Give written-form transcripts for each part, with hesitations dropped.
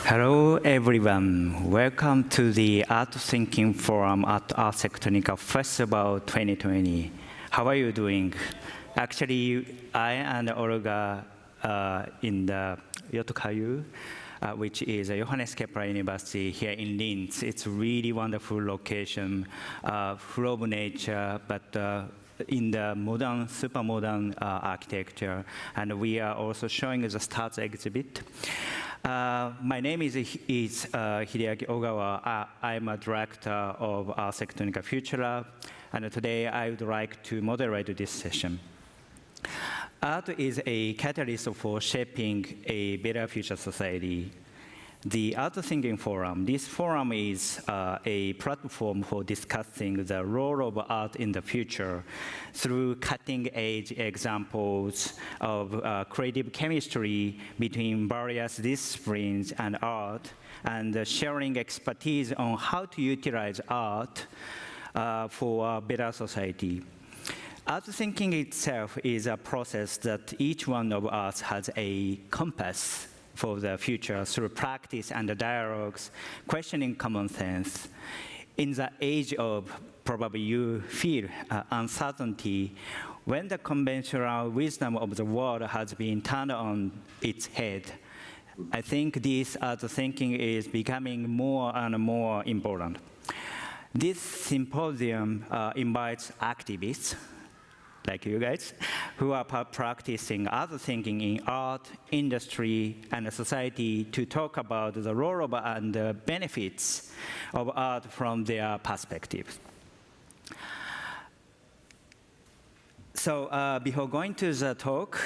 Hello, everyone. Welcome to the Art Thinking Forum at Ars Electronica Festival 2020. How are you doing? Actually, I and Olga in the Yotokayu, which is a Johannes Kepler University here in Linz. It's a really wonderful location, full of nature, but in the modern, super modern architecture. And we are also showing the stars exhibit. My name is Hideaki Ogawa. I'm a director of Ars Electronica Future Lab, and today I would like to moderate this session. Art is a catalyst for shaping a better future society. The Art Thinking Forum, this forum is a platform for discussing the role of art in the future through cutting-edge examples of creative chemistry between various disciplines and art, and sharing expertise on how to utilize art for a better society. Art thinking itself is a process that each one of us has a compass for the future through practice and dialogues, questioning common sense. In the age of probably you feel uncertainty, when the conventional wisdom of the world has been turned on its head, I think this art thinking is becoming more and more important. This symposium invites activists, like you guys, who are practicing art thinking in art, industry, and society to talk about the role of and the benefits of art from their perspective. So before going to the talk,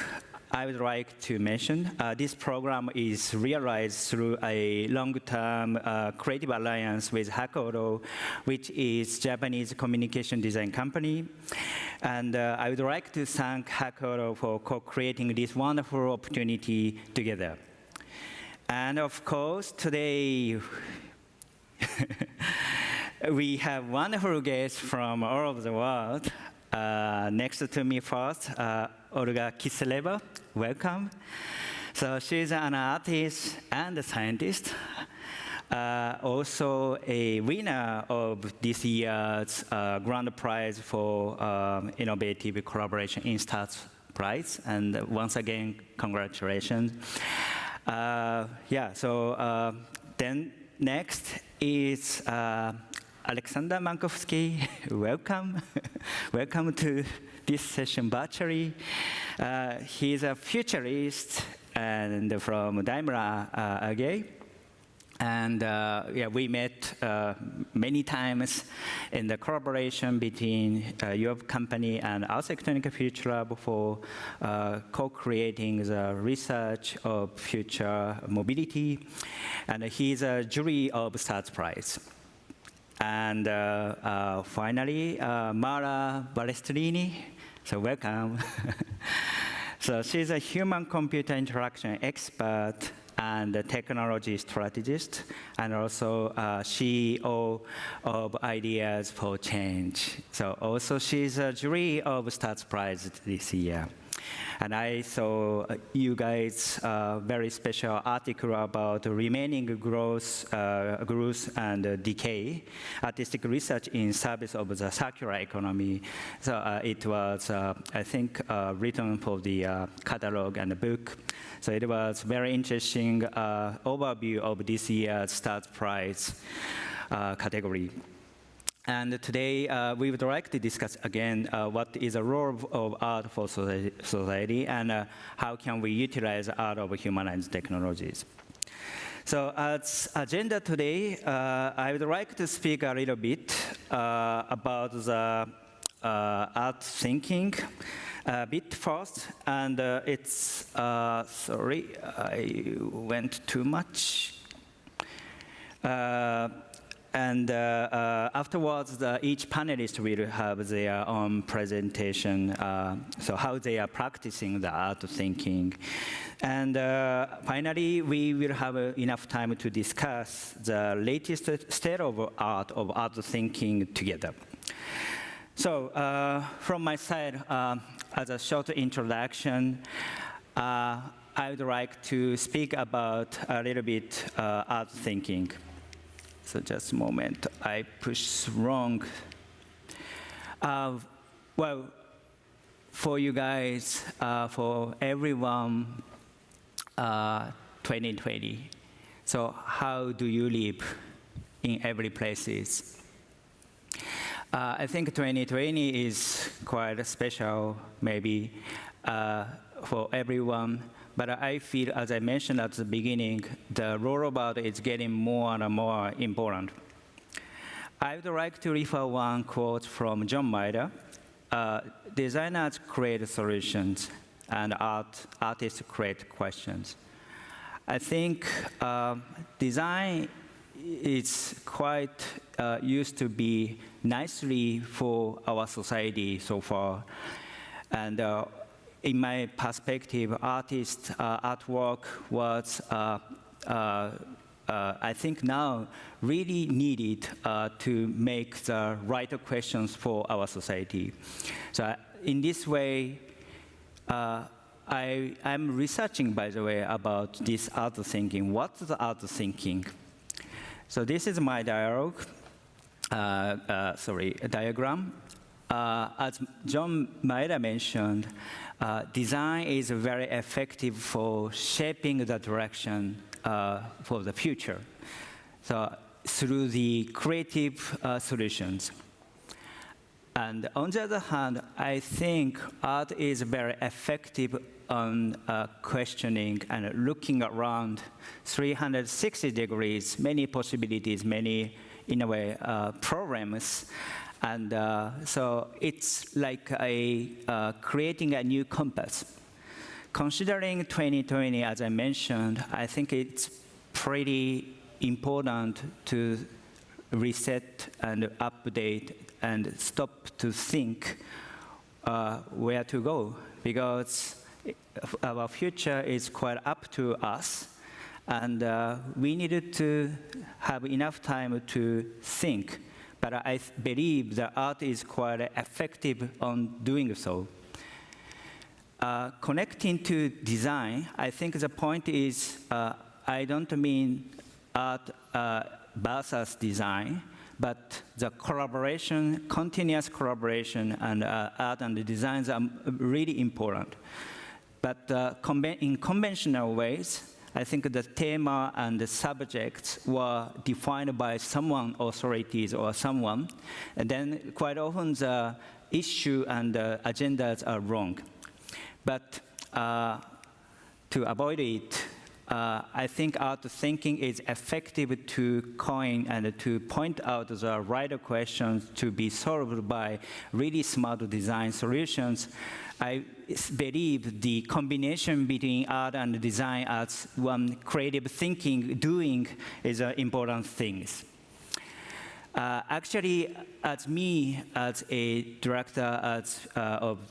I would like to mention this program is realized through a long-term creative alliance with Hakuhodo, which is Japanese communication design company. And I would like to thank Hakuhodo for co-creating this wonderful opportunity together. And of course, today, we have wonderful guests from all over the world. Next to me first, Olga Kisseleva, welcome. So she's an artist and a scientist, also a winner of this year's grand prize for innovative collaboration in Stars Prize. And once again, congratulations. Then next is Alexander Mankowsky, welcome. Welcome to this session virtually. He's a futurist and from Daimler AG. And we met many times in the collaboration between your company and Ars Electronica Future Lab for co-creating the research of future mobility. And he's a jury of Stars Prize. And finally, Mara Balestrini, so welcome. So she's a human-computer interaction expert and a technology strategist, and also CEO of Ideas for Change. So also she's a jury of Stars Prize this year. And I saw you guys very special article about remaining growth and decay, artistic research in service of the circular economy. So it was, I think, written for the catalog and the book. So it was very interesting overview of this year's Stars Prize category. And today, we would like to discuss again what is the role of art for society and how can we utilize art of humanized technologies. So as agenda today, I would like to speak a little bit about the art thinking a bit first. And it's, sorry, I went too much. And afterwards, each panelist will have their own presentation, so how they are practicing the art thinking. And finally, we will have enough time to discuss the latest state of art thinking together. So from my side, as a short introduction, I would like to speak about a little bit art thinking. So just a moment, I pushed wrong. Well, for you guys, for everyone, 2020. So how do you live in every places? I think 2020 is quite special, maybe, for everyone. But I feel, as I mentioned at the beginning, the rollout is getting more and more important. I would like to refer one quote from John Maeda. Designers create solutions, and artists create questions. I think design is quite used to be nicely for our society so far. And in my perspective, artwork was, I think now, really needed to make the right questions for our society. So in this way, I'm researching, by the way, about this art thinking. What's the art thinking? So this is my diagram. As John Maeda mentioned, design is very effective for shaping the direction for the future. So through the creative solutions. And on the other hand, I think art is very effective on questioning and looking around 360 degrees, many possibilities, many, in a way, problems. And so it's like creating a new compass. Considering 2020, as I mentioned, I think it's pretty important to reset and update and stop to think where to go, because our future is quite up to us, and we needed to have enough time to think. But I believe that art is quite effective on doing so. Connecting to design, I think the point is, I don't mean art versus design, but the collaboration, continuous collaboration, and art and the designs are really important. But in conventional ways, I think the theme and the subjects were defined by someone, authorities or someone, and then quite often the issue and the agendas are wrong. But to avoid it, I think art thinking is effective to coin and to point out the right questions to be solved by really smart design solutions. I believe the combination between art and design as one creative thinking, doing, is an important thing. Actually, as a director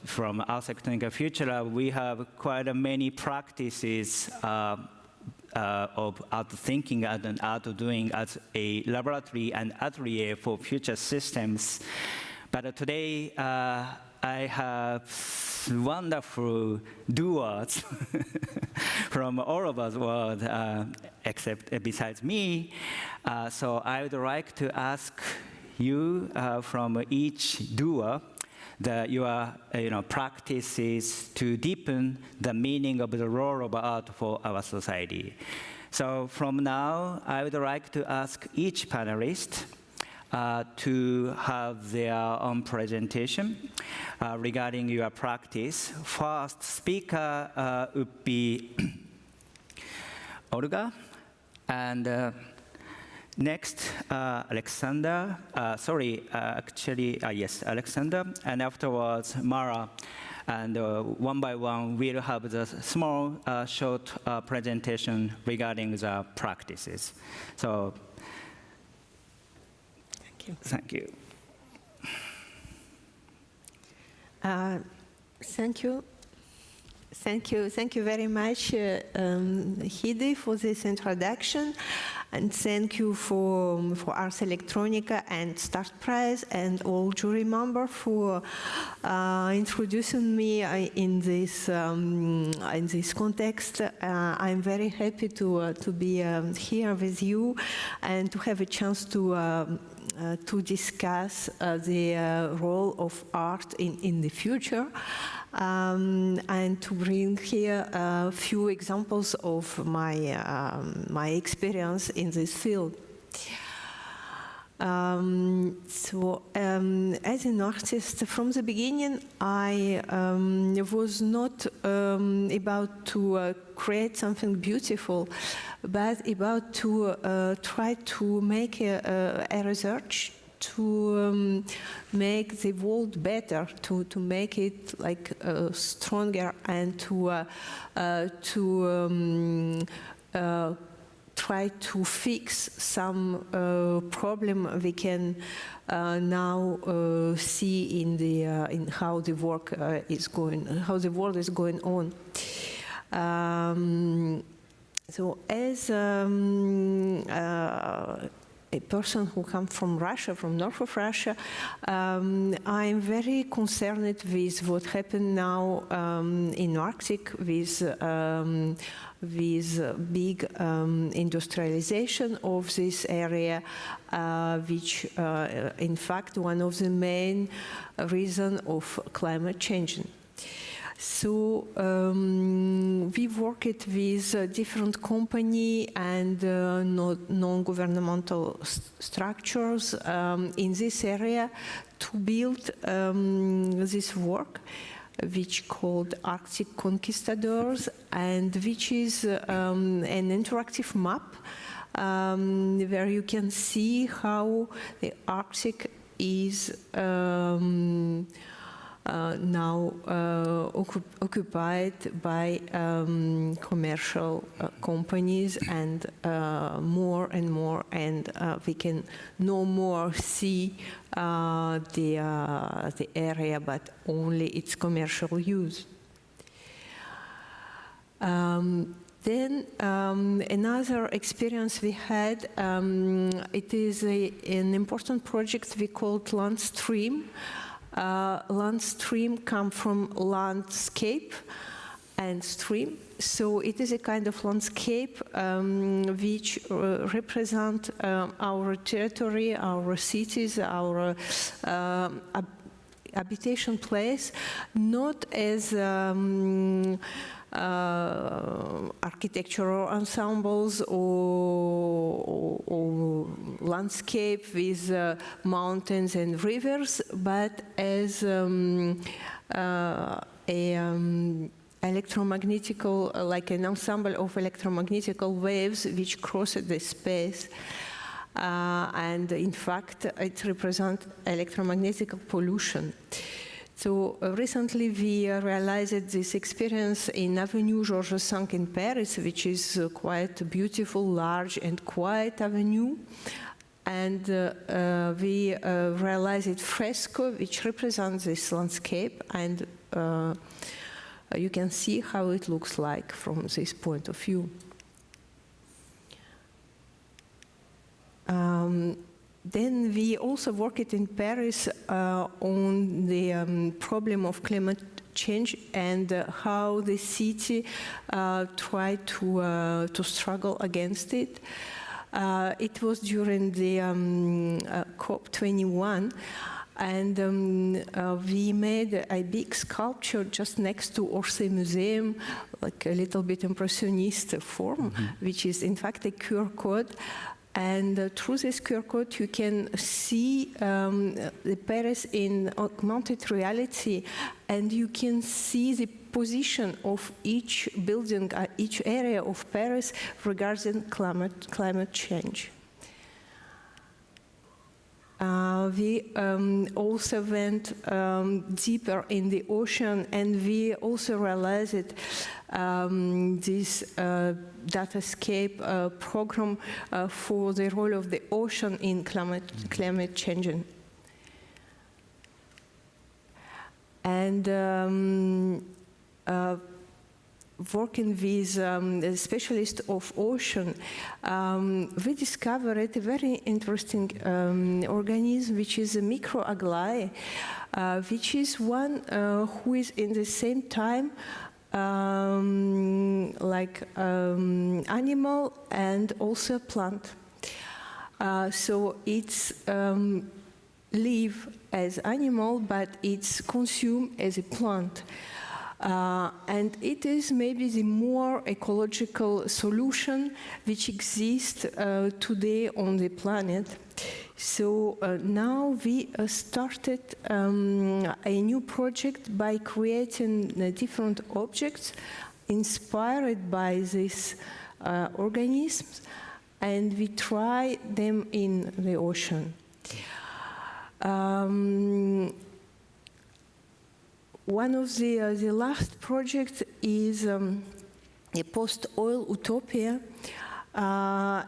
from Ars Electronica Future Lab, we have quite many practices of art thinking and art doing as a laboratory and atelier for future systems. But today, I have wonderful doers from all over the world, except besides me. So I would like to ask you from each doer your practices to deepen the meaning of the role of art for our society. So from now, I would like to ask each panelist to have their own presentation regarding your practice. First speaker would be Olga, and next Alexander. Yes, Alexander, and afterwards Mara. And one by one, we'll have the small, short presentation regarding the practices. So. Thank you. Thank you. Thank you very much, Hide, for this introduction. And thank you for Ars Electronica and Start Prize and all jury members for introducing me in this context. I'm very happy to be here with you and to have a chance to discuss the role of art in the future, and to bring here a few examples of my experience in this field. As an artist, from the beginning, I was not about to create something beautiful, but about to try to make a research to make the world better, to make it like stronger, and to try to fix some problem we can now see in how the work is going, how the world is going on. So as a person who comes from Russia, from north of Russia, I'm very concerned with what happened now in Arctic with big industrialization of this area, which in fact one of the main reasons of climate change. So we worked with different companies and non-governmental structures in this area to build this work, which called Arctic Conquistadors, and which is an interactive map where you can see how the Arctic is now occupied by commercial companies, and more and more, and we can no more see the area, but only its commercial use. Then another experience we had, it is an important project we called Land Stream. Land stream come from landscape and stream, so it is a kind of landscape which represent our territory, our cities, our habitation place, not as architectural ensembles or landscape with mountains and rivers, but as electromagnetical, like an ensemble of electromagnetical waves which cross the space. And in fact, it represents electromagnetic pollution. So recently we realized this experience in Avenue Georges V in Paris, which is quite a beautiful, large and quiet avenue. And we realized fresco, which represents this landscape, and you can see how it looks like from this point of view. Then we also worked in Paris on the problem of climate change and how the city tried to struggle against it. It was during the COP21, and we made a big sculpture just next to Orsay Museum, like a little bit impressionist form, which is in fact a QR code. And through this QR code, you can see the Paris in augmented reality, and you can see the position of each building, each area of Paris regarding climate change. We also went deeper in the ocean, and we also realized this datascape program for the role of the ocean in climate changing. And working with a specialist of ocean, we discovered a very interesting organism, which is a microalgae, which is one who is in the same time like animal and also plant. So it's live as animal, but it's consumed as a plant. And it is maybe the more ecological solution which exists today on the planet. So now we started a new project by creating different objects inspired by these organisms, and we try them in the ocean. One of the last projects is a post-oil utopia.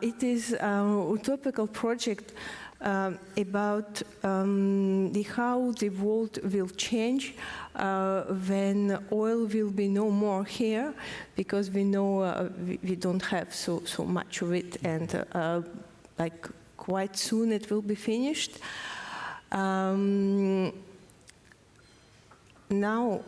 It is an utopical project about how the world will change when oil will be no more here, because we know we don't have so much of it, and like quite soon it will be finished. Now,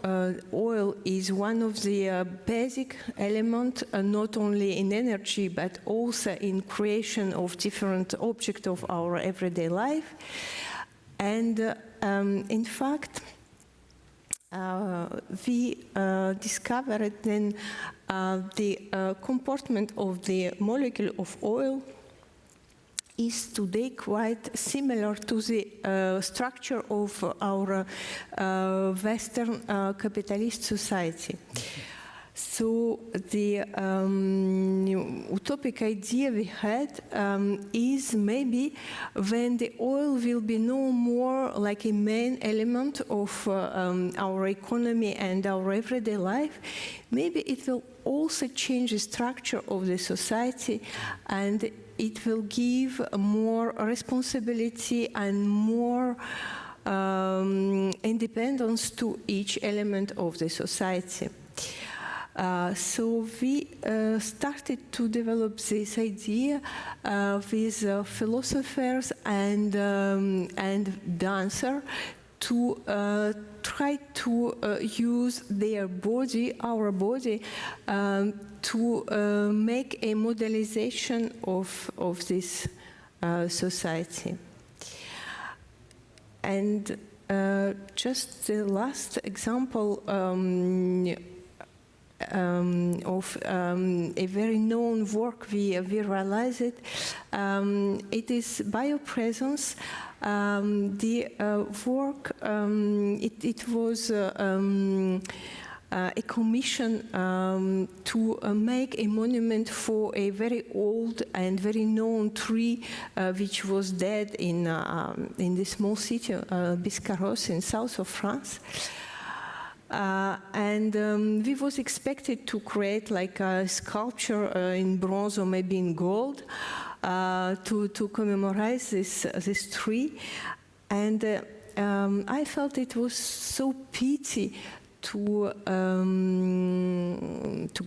oil is one of the basic elements, not only in energy, but also in creation of different objects of our everyday life. And in fact, we discovered then the comportment of the molecule of oil is today quite similar to the structure of our Western capitalist society. So the utopic idea we had is maybe when the oil will be no more like a main element of our economy and our everyday life, maybe it will also change the structure of the society, and it will give more responsibility and more independence to each element of the society. So we started to develop this idea with philosophers and dancers to try to use their body, our body, to make a modelization of this society. And just the last example of a very known work we realized it. It is biopresence. The work, it was a commission to make a monument for a very old and very known tree which was dead in the small city Biscarrosse in south of France. And we was expected to create like a sculpture in bronze or maybe in gold to commemorate this tree. And I felt it was so pity to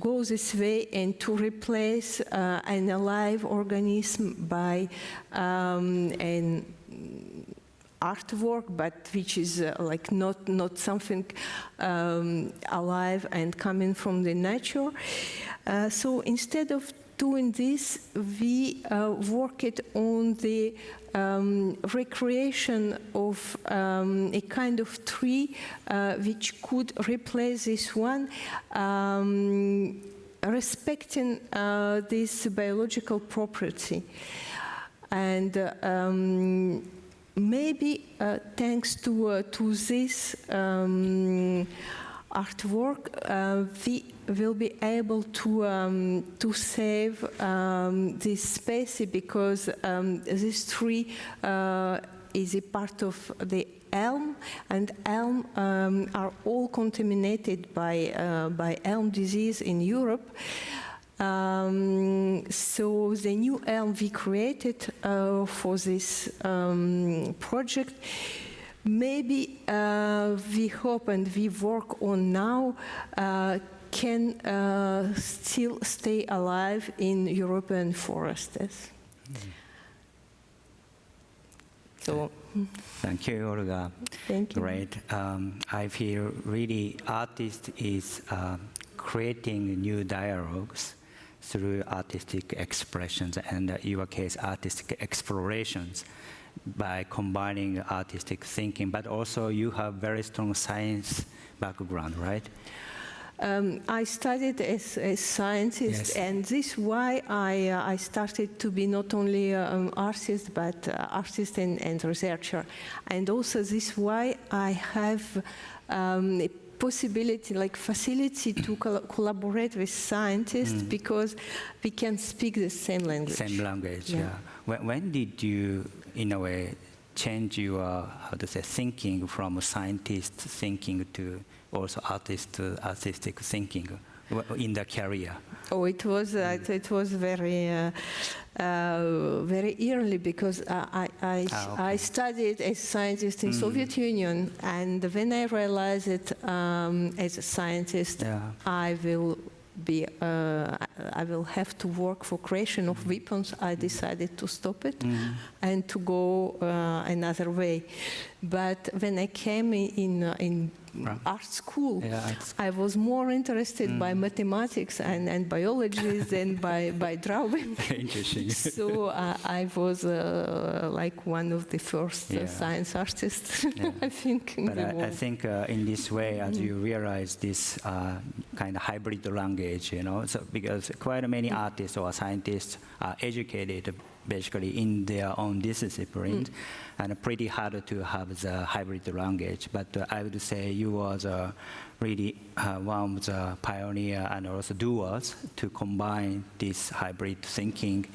go this way and to replace an alive organism by an artwork, but which is like not something alive and coming from the nature. So instead of doing this, we worked on the recreation of a kind of tree which could replace this one, respecting this biological property. And maybe thanks to this artwork, we will be able to save this species, because this tree is a part of the elm, and elm are all contaminated by elm disease in Europe. So the new elm we created for this project, maybe we hope and we work on now can still stay alive in European forests. So, thank you, Olga. Thank you. Great. I feel really artist is creating new dialogues through artistic expressions, and in your case, artistic explorations by combining artistic thinking, but also you have very strong science background, right? I studied as a scientist, yes. and this is why I started to be not only an artist, but artist and researcher. And also this is why I have a possibility, like facility to collaborate with scientists, because we can speak the same language. Same language, yeah. When did you, in a way, change your, how to say, thinking from scientist thinking to also artistic thinking in the career? Oh, it was very very early, because I studied as a scientist in Soviet Union, and when I realized that as a scientist I will have to work for creation of weapons, I decided to stop it and to go another way. But when I came in art school, I was more interested by mathematics and biology than by drawing. Interesting. So I was like one of the first science artists, I think. But I think in this way, as you realize this kind of hybrid language, you know, so because quite many artists or scientists are educated basically in their own disciplines, and pretty hard to have the hybrid language. But I would say you was really one of the pioneer and also doers to combine this hybrid thinking.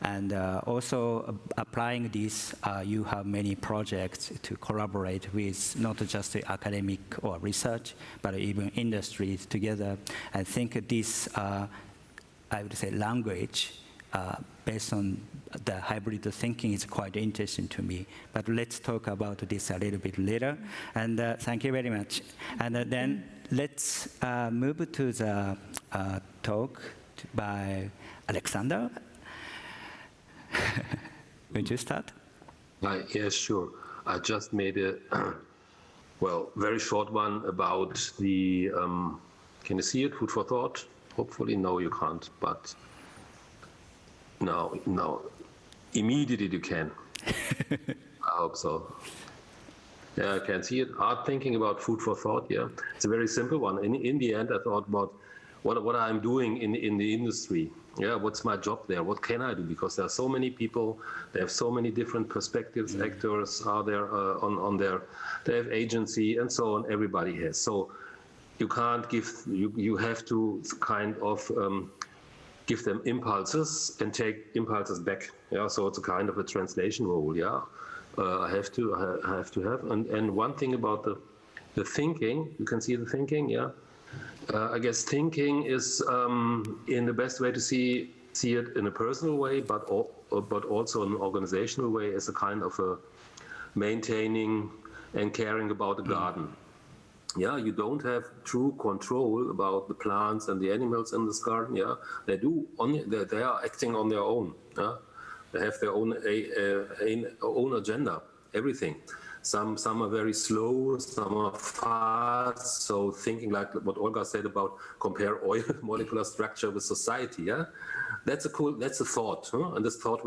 And also applying this, you have many projects to collaborate with not just the academic or research, but even industries together. I think this, I would say, language based on the hybrid thinking is quite interesting to me. But let's talk about this a little bit later. And thank you very much. And then let's move to the talk by Alexander. Would you start? Yes, sure. I just made a, well, very short one about the, can you see it, food for thought? Hopefully, no, you can't, but no, immediately you can. I hope so. Yeah, I can see it. Art thinking about food for thought, yeah. It's a very simple one. In the end, I thought about what I'm doing in the industry. Yeah, what's my job there? What can I do? Because there are so many people, they have so many different perspectives, actors are there on their, they have agency and so on, everybody has. So you can't give, you have to kind of give them impulses and take impulses back. Yeah, so it's a kind of a translation role, yeah. I have to have, and one thing about the thinking, you can see the thinking, yeah. I guess thinking is in the best way to see it in a personal way, but also in an organizational way as a kind of a maintaining and caring about the garden. Yeah, you don't have true control about the plants and the animals in this garden. Yeah, they do. They are acting on their own. Yeah, they have their own agenda. Everything. Some are very slow, some are fast. So thinking like what Olga said about compare oil molecular structure with society, yeah, that's a thought, huh? And this thought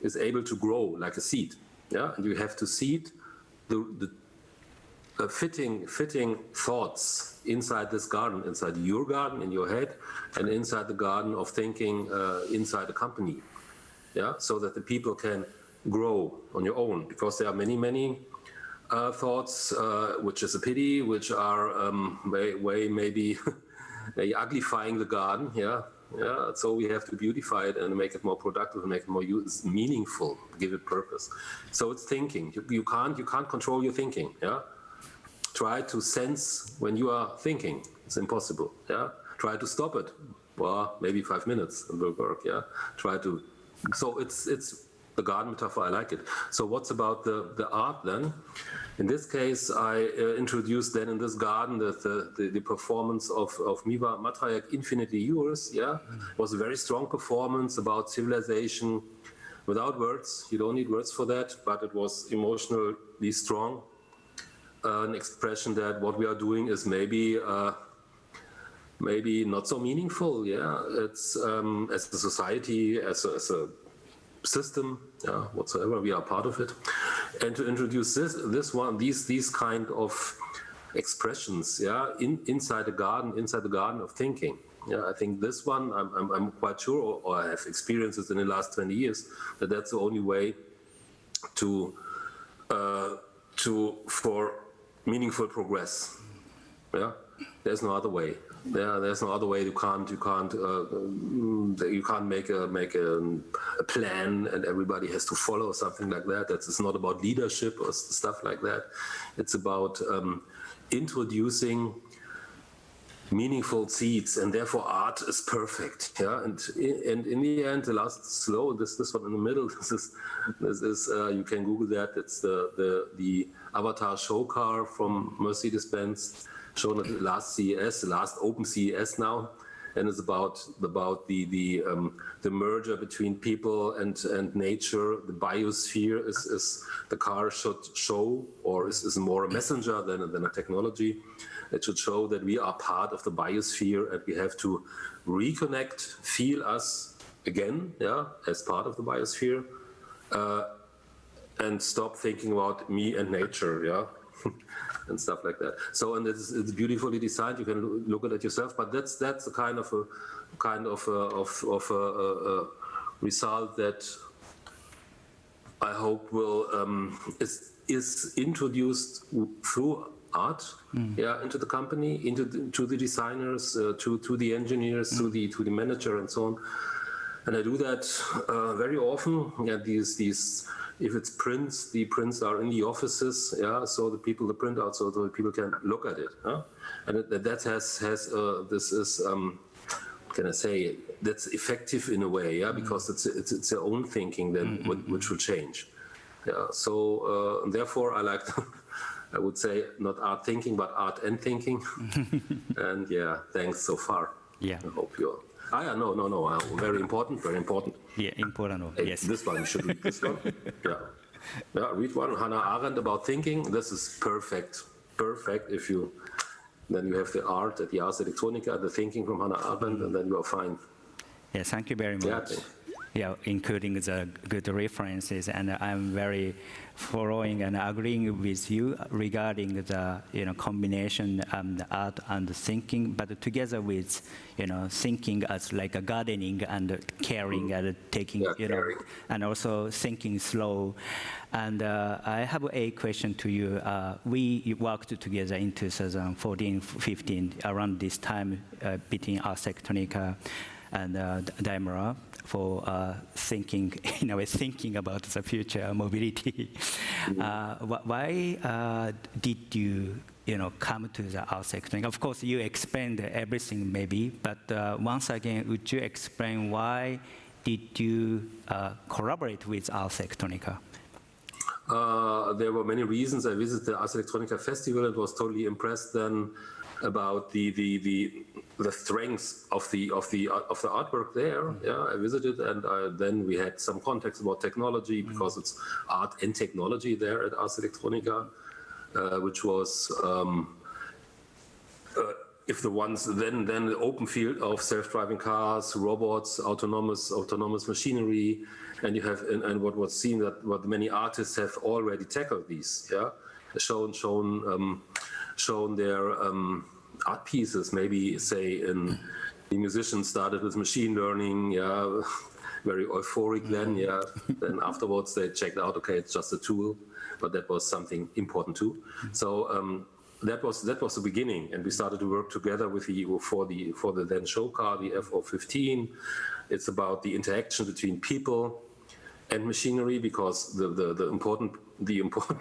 is able to grow like a seed, yeah. And you have to seed the fitting thoughts inside this garden, inside your garden in your head, and inside the garden of thinking inside the company, yeah, so that the people can grow on your own, because there are many thoughts, which is a pity, which are way maybe uglifying the garden, yeah. So we have to beautify it and make it more productive and make it more meaningful, give it purpose. So it's thinking. You can't control your thinking, yeah. Try to sense when you are thinking. It's impossible, yeah. Try to stop it. Well, maybe 5 minutes it will work, yeah. Try to. So it's the garden metaphor, I like it. So what's about the art then? In this case, I introduced then in this garden the performance of Miwa Matrajek, Infinitely Yours. Yeah, it was a very strong performance about civilization without words. You don't need words for that, but it was emotionally strong. An expression that what we are doing is maybe not so meaningful. Yeah, it's as a society, as a system, whatsoever, we are part of it, and to introduce these kind of expressions, inside the garden of thinking. Yeah, I think this one, I'm quite sure, or I have experiences in the last 20 years, that that's the only way for meaningful progress. Yeah, there's no other way. There's no other way. You can't make a plan and everybody has to follow something like that. It's not about leadership or stuff like that. It's about introducing meaningful seeds, and therefore art is perfect. Yeah, and in the end, the last slow, this one in the middle, this is you can Google that. It's the Avatar show car from Mercedes-Benz, shown at the last CES, the last open CES now, and it's about the merger between people and nature. The biosphere is the car should show, or is more a messenger than a technology. It should show that we are part of the biosphere and we have to reconnect, feel us again, as part of the biosphere, and stop thinking about me and nature, and stuff like that. So, and it's beautifully designed. You can look at it yourself. But that's a kind of a result that I hope will is introduced through art, into the company, to the designers, to the engineers, to the manager, and so on. And I do that very often. Yeah, these. If it's prints, the prints are in the offices, so the print out, so the people can look at it, and that has this is can I say, that's effective in a way, because it's their own thinking then which will change, So therefore, I like I would say not art thinking, but art and thinking, and thanks so far. I hope you're. No. Very important. Yeah, important. Yes. This one, you should read this one. Read one. Hannah Arendt about thinking. This is perfect. If you, then you have the art at the Ars Electronica, the thinking from Hannah Arendt, and then you are fine. Yeah, thank you very much. Including the good references, and I'm very following and agreeing with you regarding the combination art and thinking, but together with thinking as like a gardening and caring and taking and also thinking slow. And I have a question to you. We worked together in 2014-15 around this time between Ars Electronica and Daimler for thinking about the future mobility. Why did you come to the Ars Electronica? Of course, you explained everything maybe, but once again, would you explain why did you collaborate with Ars Electronica? There were many reasons. I visited the Ars Electronica festival and was totally impressed then about the strengths of the artwork there. I visited, and then we had some context about technology, because it's art and technology there at Ars Electronica, which was if the ones then the open field of self-driving cars, robots, autonomous machinery, and you have and what was seen that what many artists have already tackled these, shown their art pieces. Maybe say the musicians started with machine learning, very euphoric then, then afterwards they checked out, okay, it's just a tool, but that was something important too. So that was the beginning, and we started to work together with for the then show car, the F015. It's about the interaction between people and machinery, because the important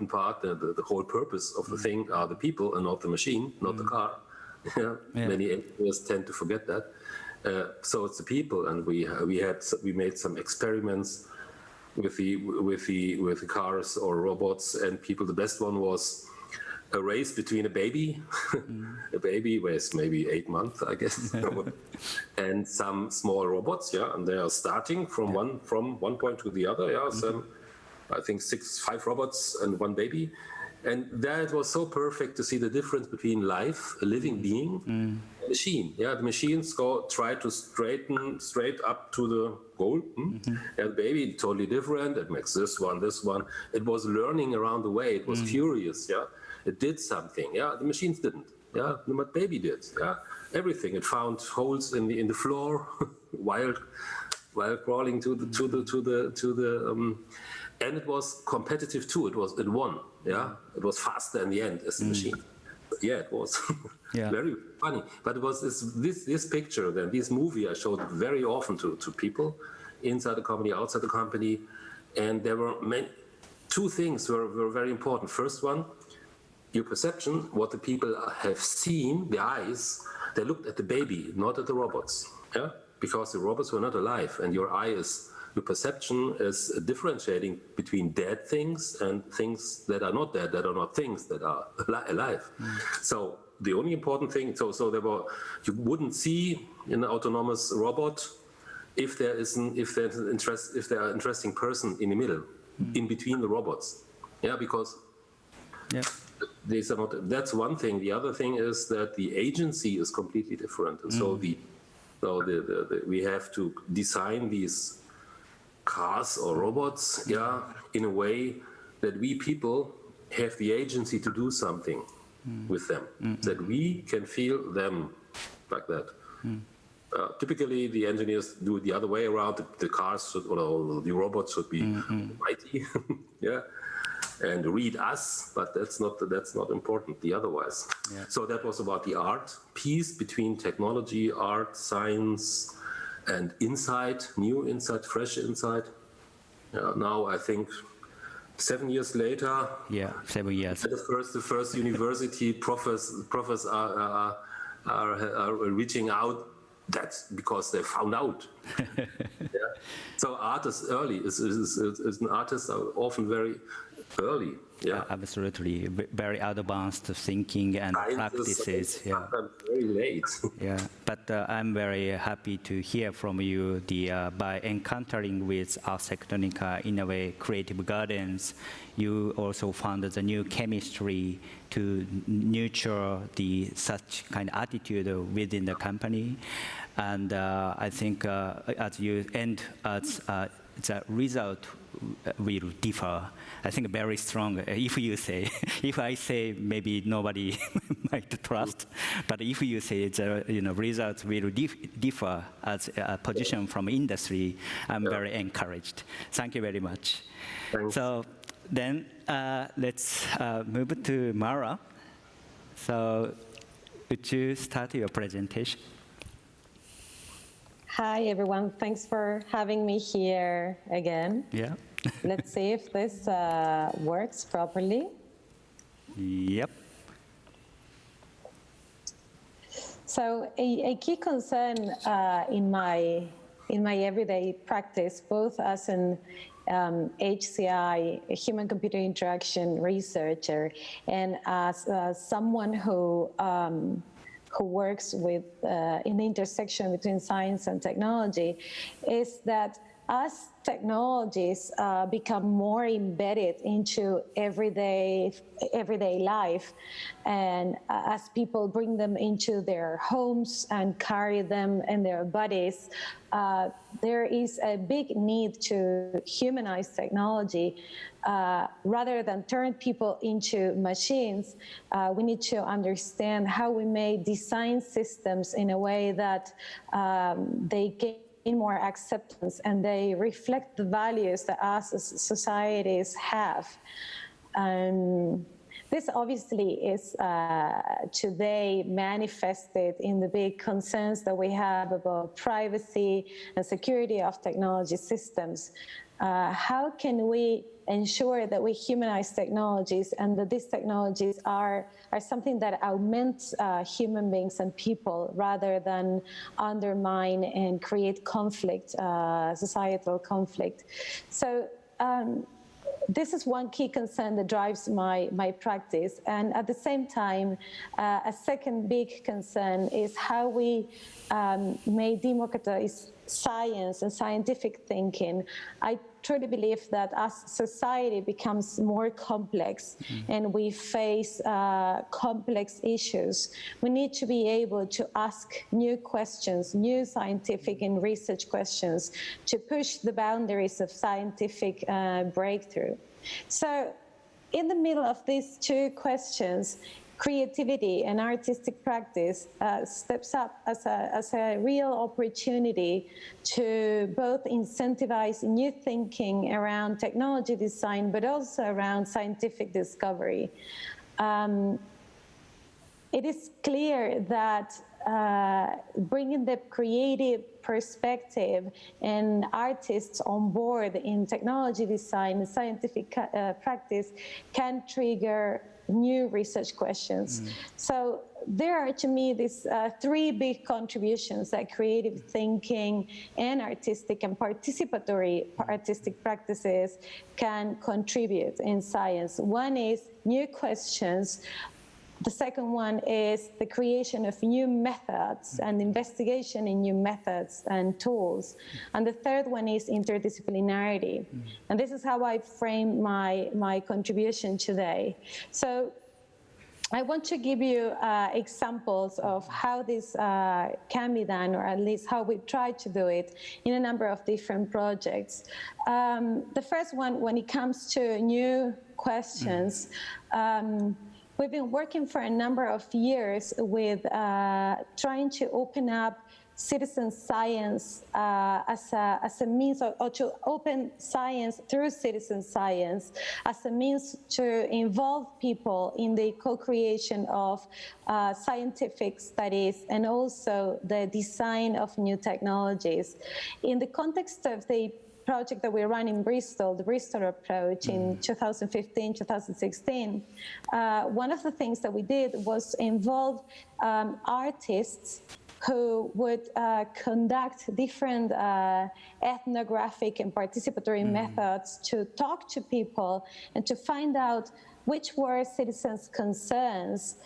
part, the whole purpose of the thing are the people and not the machine, not the car. Many engineers tend to forget that. So it's the people, and we made some experiments with the cars or robots and people. The best one was a race between a baby, a baby with maybe 8 months, I guess, and some small robots, yeah, and they are starting from one point to the other, yeah. So I think 5 robots and 1 baby, and that was so perfect to see the difference between life, a living being, and a machine. Yeah, the machines try to straight up to the goal, and the baby totally different. It makes this one. It was learning around the way. It was curious. Yeah. It did something, yeah. The machines didn't, yeah. But baby did, yeah. Everything. It found holes in the floor while crawling to the and it was competitive too. It won, yeah. It was faster in the end as the machine. Yeah, it was very funny. But it was this picture, then this movie I showed very often to people inside the company, outside the company, and there were two things were very important. First one, your perception, what the people have seen, the eyes, they looked at the baby, not at the robots, yeah? Because the robots were not alive, and your perception is differentiating between dead things and things that are not dead, that are not things that are alive. So the only important thing, so you wouldn't see in an autonomous robot if there's an interesting person in the middle, in between the robots, yeah, because. Yeah. These are not. That's one thing. The other thing is that the agency is completely different. And so we have to design these cars or robots, yeah, in a way that we people have the agency to do something with them, that we can feel them like that. Typically, the engineers do it the other way around. The cars should, or the robots should be mighty, yeah. And read us, but that's not important. The otherwise. Yeah. So that was about the art piece between technology, art, science, and insight, new insight, fresh insight. Now I think 7 years later. Yeah, 7 years. The first university professors are reaching out. That's because they found out. Yeah. So artists early is an artist are often very early, yeah. Absolutely, very advanced thinking and practices. Yeah, very late. Yeah, but I'm very happy to hear from you by encountering with Ars Electronica in a way, creative gardens. You also found the new chemistry to nurture such kind of attitude within the company, and I think as you end the result will differ. I think very strong. If you say, if I say, maybe nobody might trust. But if you say the results will differ as a position from industry, I'm very encouraged. Thank you very much. Thanks. So then let's move to Mara. So would you start your presentation? Hi, everyone. Thanks for having me here again. Yeah. Let's see if this works properly. Yep. So a key concern in my everyday practice, both as an HCI, a human-computer interaction researcher, and as someone who works with in the intersection between science and technology, is that as technologies become more embedded into everyday life, and as people bring them into their homes and carry them in their bodies, there is a big need to humanize technology. Rather than turn people into machines, we need to understand how we may design systems in a way that they gain more acceptance and they reflect the values that us as societies have. This obviously is today manifested in the big concerns that we have about privacy and security of technology systems. How can we ensure that we humanize technologies and that these technologies are something that augments human beings and people rather than undermine and create conflict, societal conflict? So this is one key concern that drives my practice. And at the same time, a second big concern is how we may democratize science and scientific thinking. I truly believe that as society becomes more complex and we face complex issues, we need to be able to ask new questions, new scientific and research questions to push the boundaries of scientific breakthrough. So in the middle of these two questions, creativity and artistic practice steps up as a real opportunity to both incentivize new thinking around technology design, but also around scientific discovery. It is clear that bringing the creative perspective and artists on board in technology design and scientific practice can trigger new research questions. So there are, to me, these three big contributions that creative thinking and artistic and participatory artistic practices can contribute in science. One is new questions. The second one is the creation of new methods and investigation in new methods and tools. And the third one is interdisciplinarity. And this is how I frame my contribution today. So I want to give you examples of how this can be done, or at least how we try to do it in a number of different projects. The first one, when it comes to new questions, we've been working for a number of years with trying to open up citizen science as a means, or to open science through citizen science as a means to involve people in the co-creation of scientific studies and also the design of new technologies. In the context of the project that we run in Bristol, the BRISTOL approach in 2015, 2016, one of the things that we did was involve artists who would conduct different ethnographic and participatory methods to talk to people and to find out which were citizens' concerns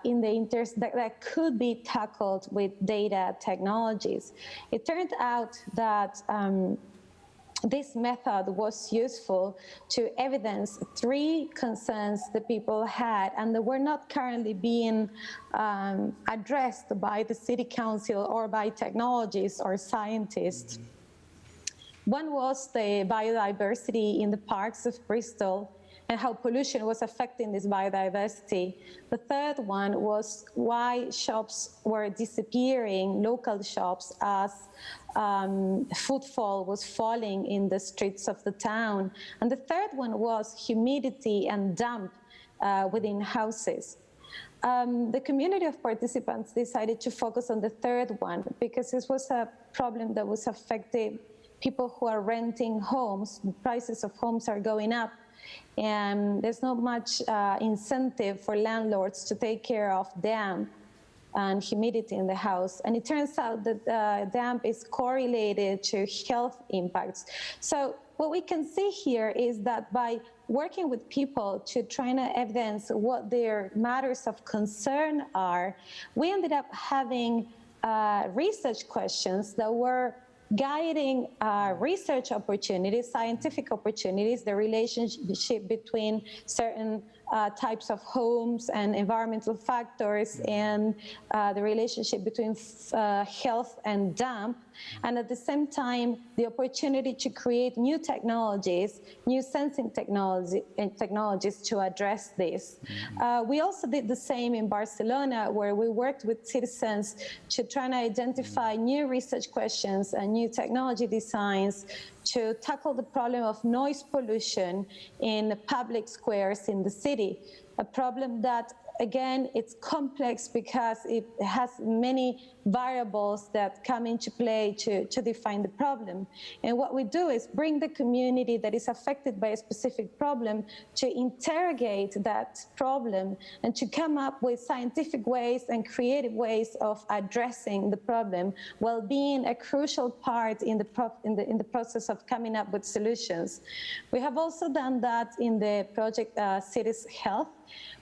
in the interest that could be tackled with data technologies. It turned out that this method was useful to evidence three concerns that people had and that were not currently being addressed by the city council or by technologists or scientists. One was the biodiversity in the parks of Bristol and how pollution was affecting this biodiversity. The third one was why shops were disappearing, local shops, as footfall was falling in the streets of the town. And the third one was humidity and damp within houses. The community of participants decided to focus on the third one because this was a problem that was affecting people who are renting homes. The prices of homes are going up, and there's not much incentive for landlords to take care of damp and humidity in the house. And it turns out that damp is correlated to health impacts. So what we can see here is that by working with people to try to evidence what their matters of concern are, we ended up having research questions that were guiding research opportunities, scientific opportunities, the relationship between certain types of homes and environmental factors, and the relationship between health and damp, and at the same time, the opportunity to create new technologies, new sensing technologies to address this. We also did the same in Barcelona, where we worked with citizens to try to identify new research questions and new technology designs to tackle the problem of noise pollution in public squares in the city, a problem that again, it's complex because it has many variables that come into play to define the problem. And what we do is bring the community that is affected by a specific problem to interrogate that problem and to come up with scientific ways and creative ways of addressing the problem, while being a crucial part in the process of coming up with solutions. We have also done that in the project Cities Health,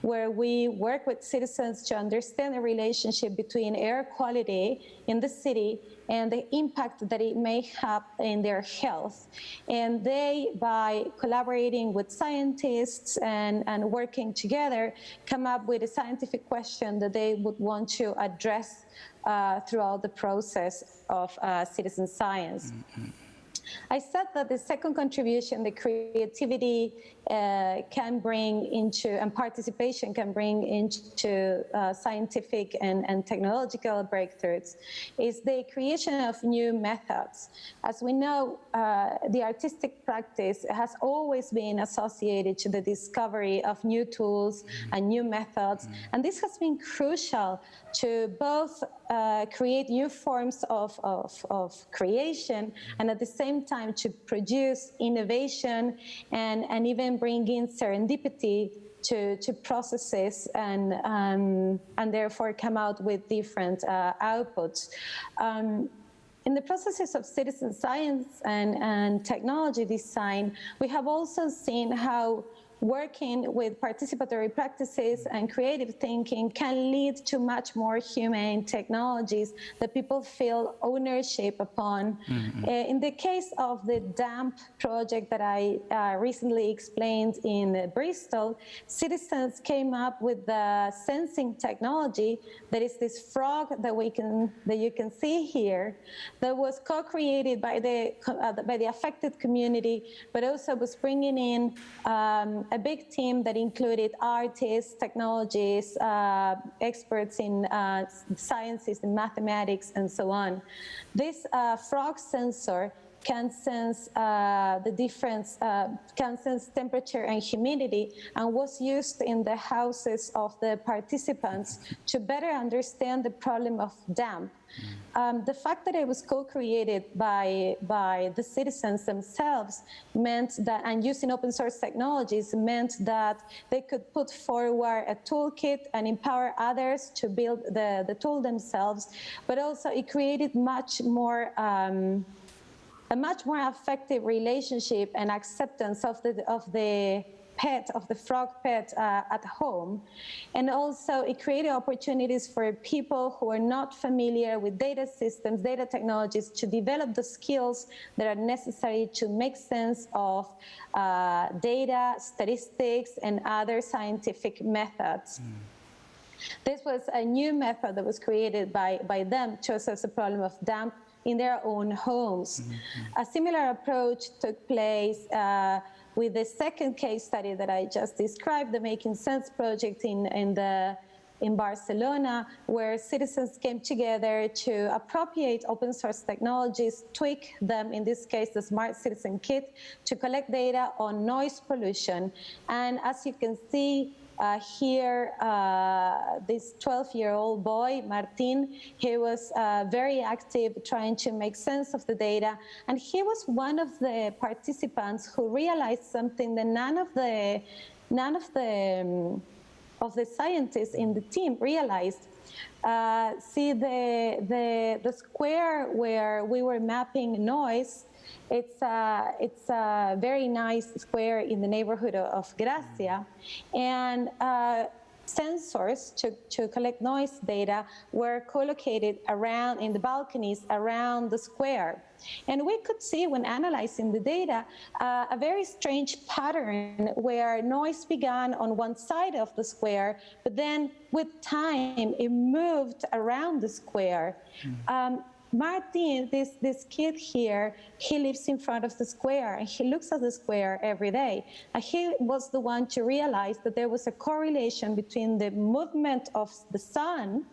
where we work with citizens to understand the relationship between air quality in the city and the impact that it may have in their health. And they, by collaborating with scientists and working together, come up with a scientific question that they would want to address throughout the process of citizen science. Mm-hmm. I said that the second contribution, the creativity can bring into, and participation can bring into scientific and technological breakthroughs, is the creation of new methods. As we know, the artistic practice has always been associated to the discovery of new tools and new methods, and this has been crucial to both create new forms of creation, and at the same time to produce innovation and even bring in serendipity to processes and therefore come out with different outputs. In the processes of citizen science and technology design, we have also seen how working with participatory practices and creative thinking can lead to much more humane technologies that people feel ownership upon. Mm-hmm. In the case of the DAMP project that I recently explained in Bristol, citizens came up with the sensing technology that is this frog that you can see here, that was co-created by the affected community, but also was bringing in a big team that included artists, technologists, experts in sciences and mathematics, and so on. This frog sensor can sense the difference, can sense temperature and humidity, and was used in the houses of the participants to better understand the problem of damp. The fact that it was co-created by the citizens themselves meant that, and using open source technologies, meant that they could put forward a toolkit and empower others to build the tool themselves, but also it created a much more effective relationship and acceptance of the pet, of the frog pet at home. And also it created opportunities for people who are not familiar with data systems, data technologies, to develop the skills that are necessary to make sense of data, statistics, and other scientific methods. This was a new method that was created by them to assess the problem of damp in their own homes. Mm-hmm. A similar approach took place with the second case study that I just described, the Making Sense project in Barcelona, where citizens came together to appropriate open source technologies, tweak them, in this case the Smart Citizen Kit, to collect data on noise pollution. And as you can see, here, this 12-year-old boy, Martin, he was very active trying to make sense of the data. And he was one of the participants who realized something that none of the scientists in the team realized. See the square where we were mapping noise. It's a very nice square in the neighborhood of Gracia, and sensors to collect noise data were co-located around in the balconies around the square. And we could see, when analyzing the data, a very strange pattern where noise began on one side of the square, but then with time it moved around the square. Martin, this kid here, he lives in front of the square and he looks at the square every day. And he was the one to realize that there was a correlation between the movement of the sun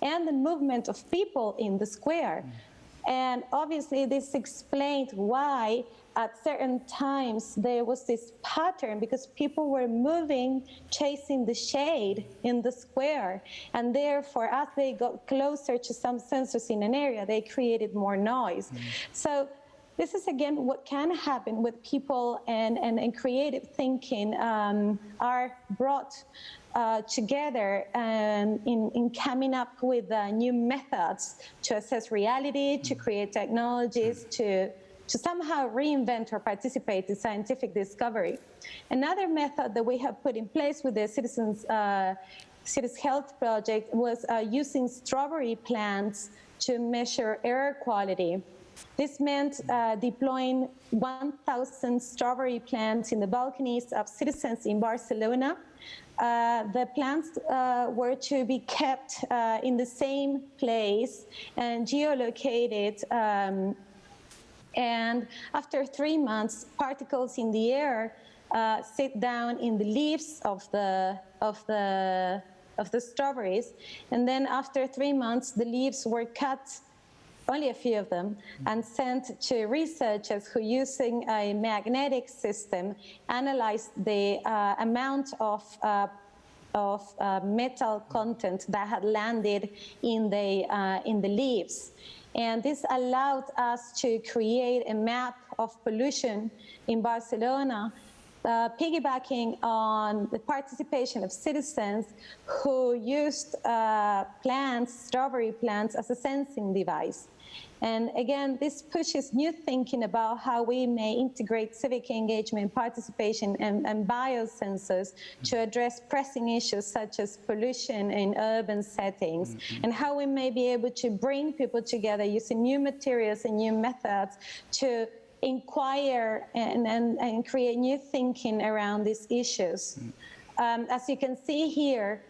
and the movement of people in the square. And obviously this explained why at certain times there was this pattern, because people were moving, chasing the shade in the square. And therefore, as they got closer to some sensors in an area, they created more noise. So this is, again, what can happen with people, and creative thinking are brought together in coming up with new methods to assess reality, to create technologies, to somehow reinvent or participate in scientific discovery. Another method that we have put in place with the Cities Health project was using strawberry plants to measure air quality. This meant deploying 1,000 strawberry plants in the balconies of citizens in Barcelona. The plants were to be kept in the same place and geolocated. And after 3 months, particles in the air sit down in the leaves of the strawberries. And then after 3 months, the leaves were cut, only a few of them, and sent to researchers who, using a magnetic system, analyzed the amount of metal content that had landed in the leaves. And this allowed us to create a map of pollution in Barcelona, piggybacking on the participation of citizens who used plants, strawberry plants, as a sensing device. And again, this pushes new thinking about how we may integrate civic engagement, participation, and biosensors to address pressing issues such as pollution in urban settings, and how we may be able to bring people together using new materials and new methods to inquire and create new thinking around these issues. As you can see here,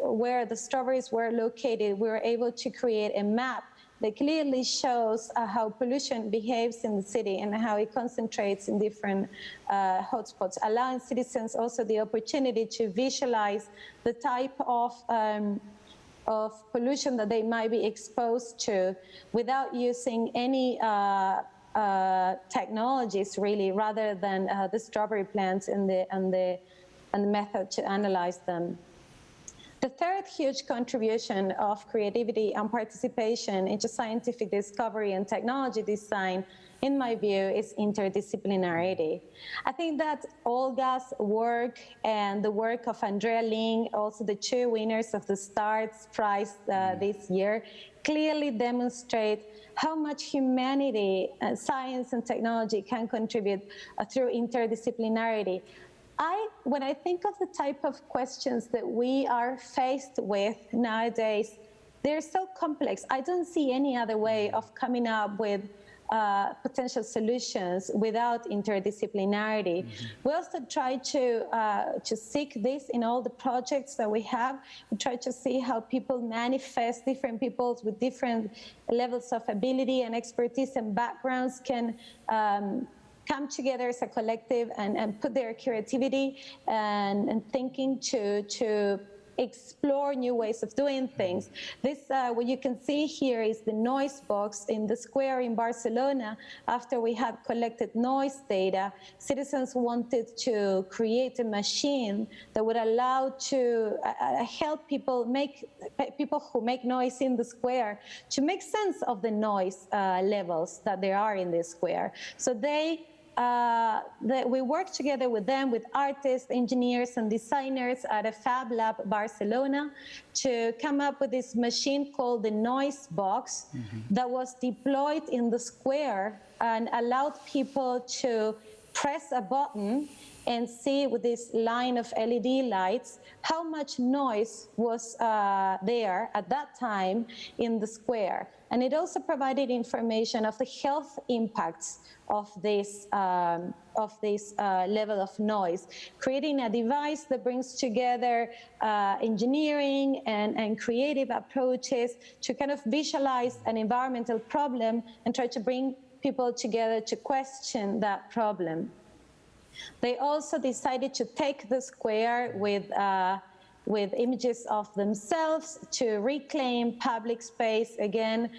where the strawberries were located, we were able to create a map that clearly shows how pollution behaves in the city and how it concentrates in different hotspots, allowing citizens also the opportunity to visualize the type of pollution that they might be exposed to without using any technologies, really, rather than the strawberry plants and the method to analyze them. The third huge contribution of creativity and participation into scientific discovery and technology design, in my view, is interdisciplinarity. I think that Olga's work and the work of Andrea Ling, also the 2 winners of the STARS Prize this year, clearly demonstrate how much humanity, science and technology can contribute through interdisciplinarity. When I think of the type of questions that we are faced with nowadays, they're so complex. I don't see any other way of coming up with potential solutions without interdisciplinarity. We also try to seek this in all the projects that we have. We try to see how people manifest, different peoples with different levels of ability and expertise and backgrounds can come together as a collective and put their creativity and thinking to explore new ways of doing things. This, what you can see here is the noise box in the square in Barcelona. After we had collected noise data, citizens wanted to create a machine that would allow to help people who make noise in the square to make sense of the noise levels that there are in the square. So we worked together with them, with artists, engineers, and designers at a Fab Lab Barcelona to come up with this machine called the Noise Box that was deployed in the square and allowed people to press a button and see with this line of LED lights how much noise was there at that time in the square. And it also provided information of the health impacts of this level of noise, creating a device that brings together engineering and creative approaches to kind of visualize an environmental problem and try to bring people together to question that problem. They also decided to take the square with images of themselves to reclaim public space again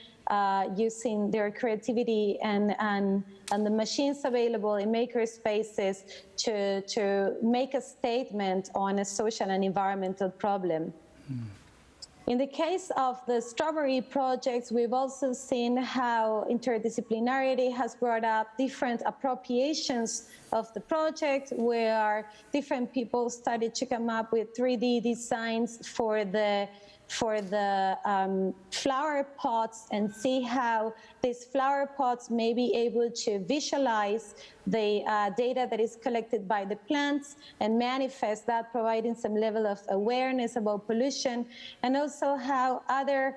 using their creativity and the machines available in maker spaces to make a statement on a social and environmental problem. In the case of the strawberry projects, we've also seen how interdisciplinarity has brought up different appropriations of the project, where different people started to come up with 3D designs for the flower pots and see how these flower pots may be able to visualize the data that is collected by the plants and manifest that, providing some level of awareness about pollution, and also how other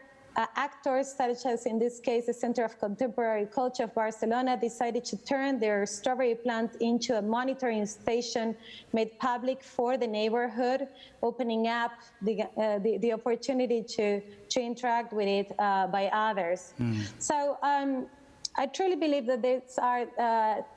actors, such as in this case the Center of Contemporary Culture of Barcelona, decided to turn their strawberry plant into a monitoring station made public for the neighborhood, opening up the opportunity to interact with it by others. So I truly believe that these are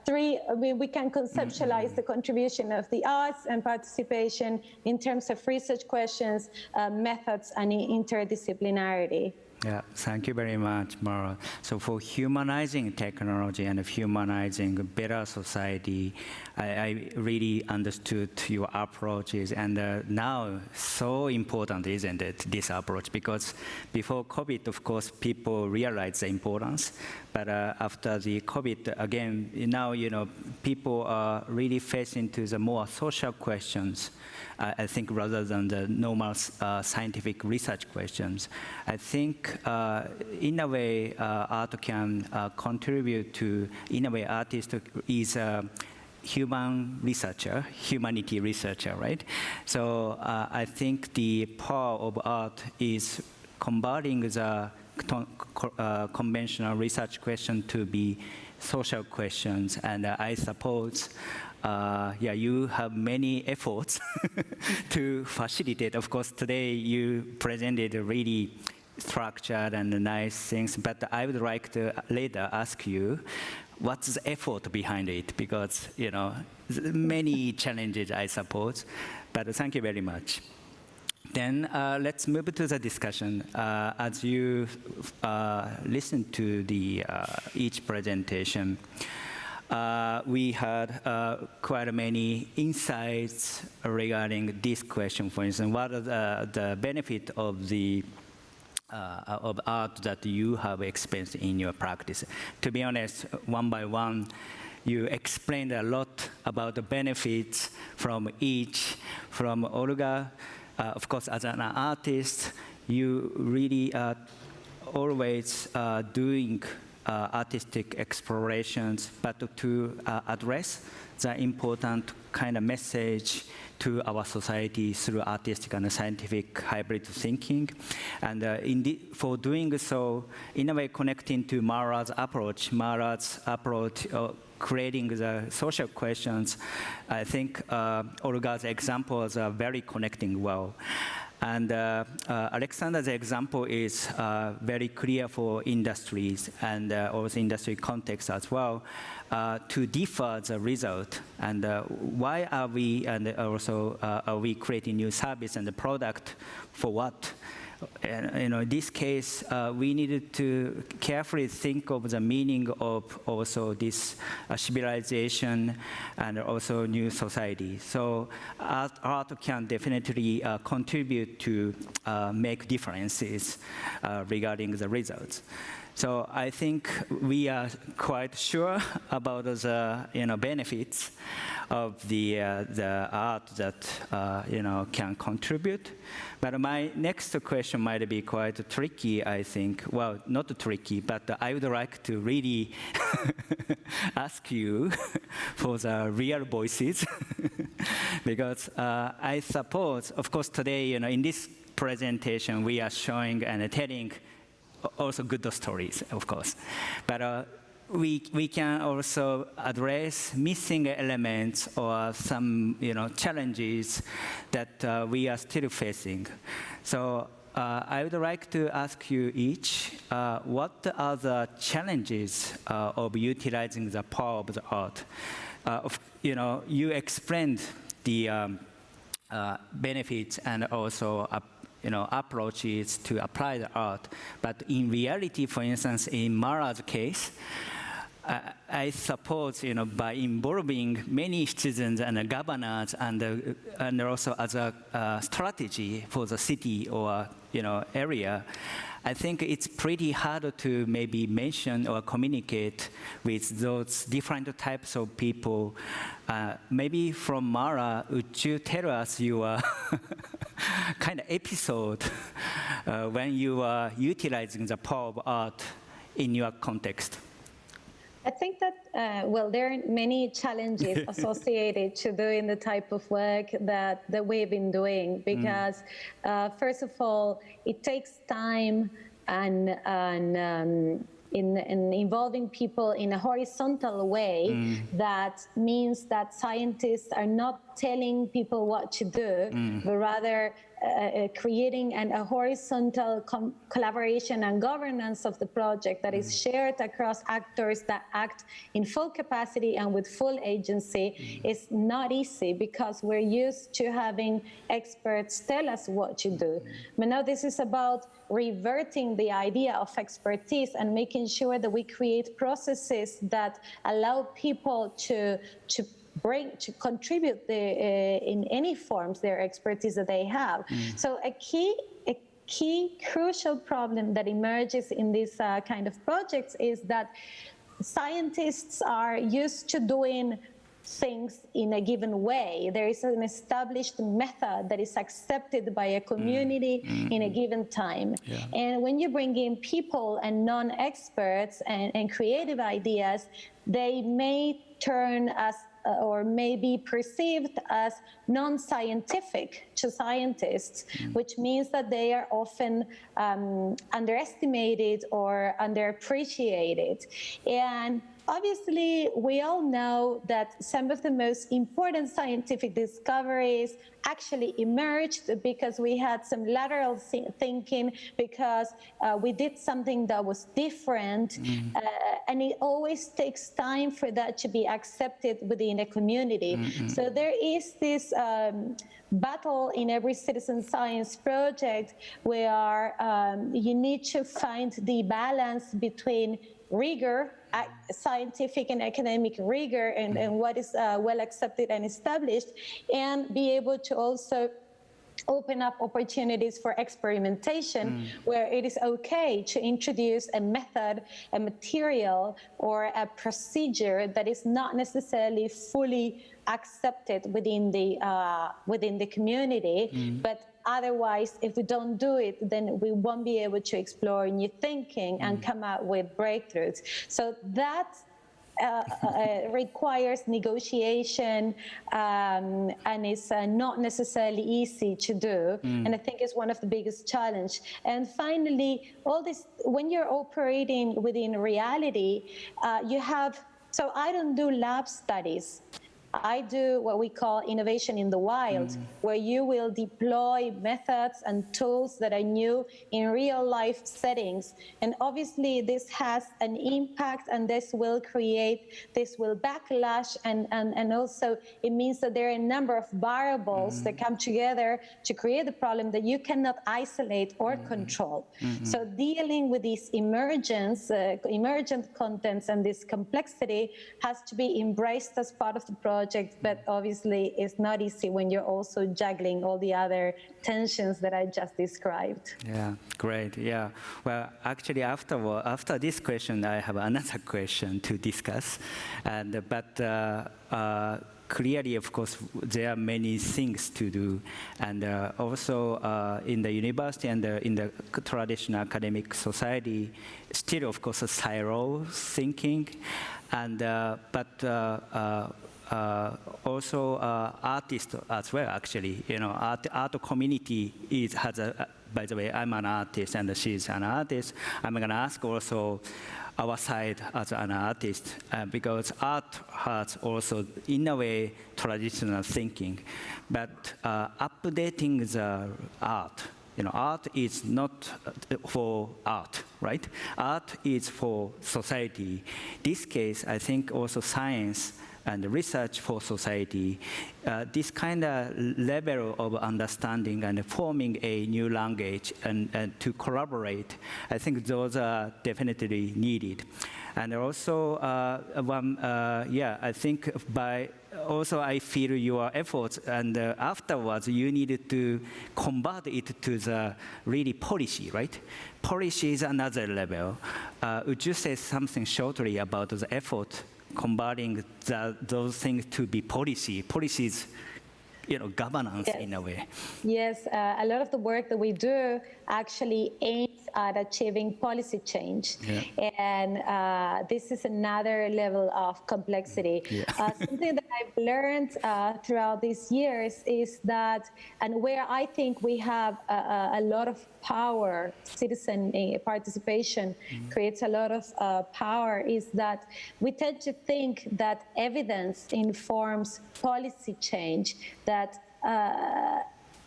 we can conceptualize the contribution of the arts and participation in terms of research questions, methods, and interdisciplinarity. Yeah, thank you very much, Mara. So for humanizing technology and humanizing a better society, I really understood your approaches, and now so important, isn't it, this approach? Because before COVID, of course, people realized the importance, but after the COVID, again, now, people are really facing to the more social questions, I think, rather than the normal scientific research questions. I think, in a way, art can contribute to, in a way, artist is a humanity researcher, right? So I think the power of art is converting the conventional research question to be social questions, and I suppose you have many efforts to facilitate. Of course, today you presented really structured and nice things, but I would like to later ask you, what's the effort behind it? Because, many challenges, I suppose, but thank you very much. Then let's move to the discussion. As you listen to each presentation, we had quite many insights regarding this question. For instance, what are the benefit of art that you have experienced in your practice? To be honest, one by one, you explained a lot about the benefits from each. From Olga, of course, as an artist, you really are always doing artistic explorations, but to address the important kind of message to our society through artistic and scientific hybrid thinking. And for doing so, in a way connecting to Mara's approach creating the social questions, I think Olga's examples are very connecting well. And Alexander's example is very clear for industries and also industry context as well, to differ the result. And why are we, and also are we creating new service and the product for what? And, in this case, we needed to carefully think of the meaning of also this civilization and also new society. So art can definitely contribute to make differences regarding the results. So I think we are quite sure about the benefits of the art that can contribute. But my next question might be quite tricky, I think. Well, not tricky, but I would like to really ask you for the real voices, because I suppose, of course, today, in this presentation, we are showing and telling also good stories, of course. But we can also address missing elements or some challenges that we are still facing. So I would like to ask you each, what are the challenges of utilizing the power of the art? You explained the benefits and also approaches to apply the art. But in reality, for instance, in Mara's case, I suppose, by involving many citizens and governors and also as a strategy for the city or area, I think it's pretty hard to maybe mention or communicate with those different types of people. Maybe from Mara, would you tell us your kind of episode when you are utilizing the power of art in your context? I think that, well, there are many challenges associated to doing the type of work that we've been doing, because first of all, it takes time and in involving people in a horizontal way. That means that scientists are not telling people what to do, but rather creating a horizontal collaboration and governance of the project that is shared across actors that act in full capacity and with full agency is not easy, because we're used to having experts tell us what to do. But now this is about reverting the idea of expertise and making sure that we create processes that allow people to contribute in any forms their expertise that they have. So a key crucial problem that emerges in these kind of projects is that scientists are used to doing things in a given way. There is an established method that is accepted by a community in a given time. And when you bring in people and non-experts and creative ideas, they may turn as or may be perceived as non-scientific to scientists, which means that they are often underestimated or underappreciated. And obviously, we all know that some of the most important scientific discoveries actually emerged because we had some lateral thinking, because we did something that was different, and it always takes time for that to be accepted within a community. So there is this battle in every citizen science project where you need to find the balance between rigor, scientific and academic rigor, and what is well accepted and established, and be able to also open up opportunities for experimentation, where it is okay to introduce a method, a material, or a procedure that is not necessarily fully accepted within the community, but otherwise, if we don't do it, then we won't be able to explore new thinking and come out with breakthroughs. So that requires negotiation, and it's not necessarily easy to do. And I think it's one of the biggest challenges. And finally, all this, when you're operating within reality, you have, so I don't do lab studies. I do what we call innovation in the wild, where you will deploy methods and tools that are new in real life settings. And obviously this has an impact, and this will backlash, and also it means that there are a number of variables that come together to create a problem that you cannot isolate or control. So dealing with these emergent contents and this complexity has to be embraced as part of the project, but obviously it's not easy when you're also juggling all the other tensions that I just described. Yeah, great. Yeah. Well, actually, after this question, I have another question to discuss. But clearly, of course, there are many things to do, and also in the university and in the traditional academic society, still, of course, a silo thinking, and also artists as well, actually. Art community has a, by the way, I'm an artist and she's an artist. I'm going to ask also our side as an artist, because art has also, in a way, traditional thinking. But updating the art, art is not for art, right? Art is for society. This case, I think also science and research for society. This kind of level of understanding and forming a new language and to collaborate, I think those are definitely needed. And also, I think also I feel your efforts, and afterwards you needed to convert it to the really policy, right? Policy is another level. Would you say something shortly about the effort converting those things to be policy? Policies, governance in a way. Yes, a lot of the work that we do actually aims at achieving policy change. Yeah. And this is another level of complexity. Yeah. Something that I've learned throughout these years is that, and where I think we have a lot of power, citizen participation creates a lot of power, is that we tend to think that evidence informs policy change, that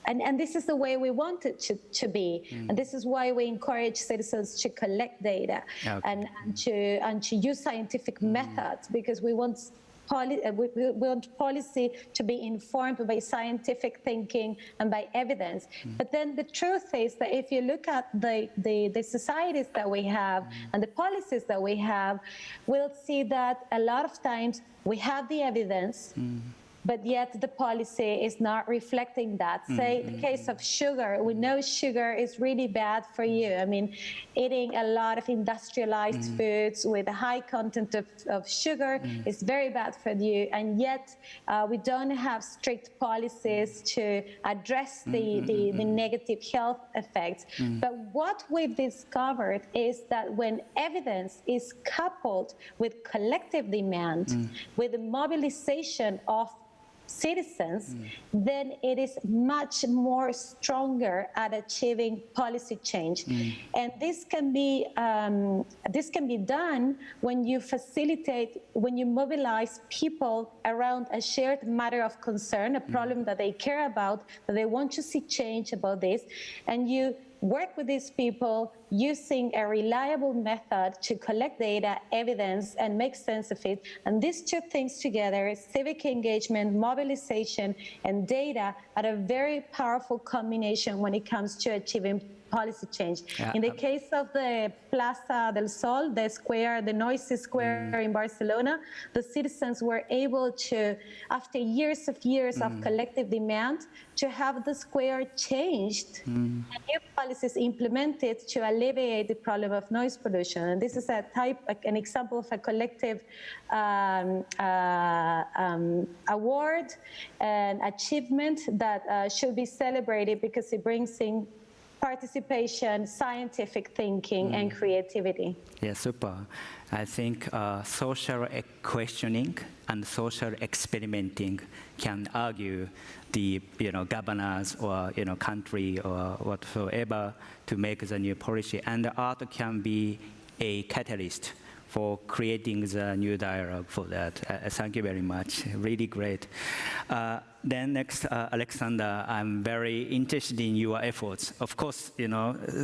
and this is the way we want it to be, and this is why we encourage citizens to collect data and to use scientific methods, because we want policy to be informed by scientific thinking and by evidence. But then the truth is that if you look at the societies that we have and the policies that we have, we'll see that a lot of times we have the evidence, but yet the policy is not reflecting that. Say the case of sugar, we know sugar is really bad for you. I mean, eating a lot of industrialized foods with a high content of sugar is very bad for you, and yet we don't have strict policies to address the negative health effects. But what we've discovered is that when evidence is coupled with collective demand, with the mobilization of citizens, then it is much more stronger at achieving policy change. And this can be done when you facilitate, when you mobilize people around a shared matter of concern, a problem that they care about, that they want to see change about this, and you work with these people using a reliable method to collect data, evidence, and make sense of it. And these two things together, civic engagement, mobilization, and data, are a very powerful combination when it comes to achieving policy change. In the case of the Plaza del Sol, the square, the noisy square in Barcelona, the citizens were able to, after years of collective demand, to have the square changed and new policies implemented to alleviate the problem of noise pollution. And this is an example of a collective award and achievement that should be celebrated, because it brings in participation, scientific thinking, and creativity. Yeah, super. I think social questioning and social experimenting can argue the governors or country or whatsoever to make the new policy, and art can be a catalyst for creating the new dialogue for that. Thank you very much. Really great. Then next, Alexander, I'm very interested in your efforts. Of course,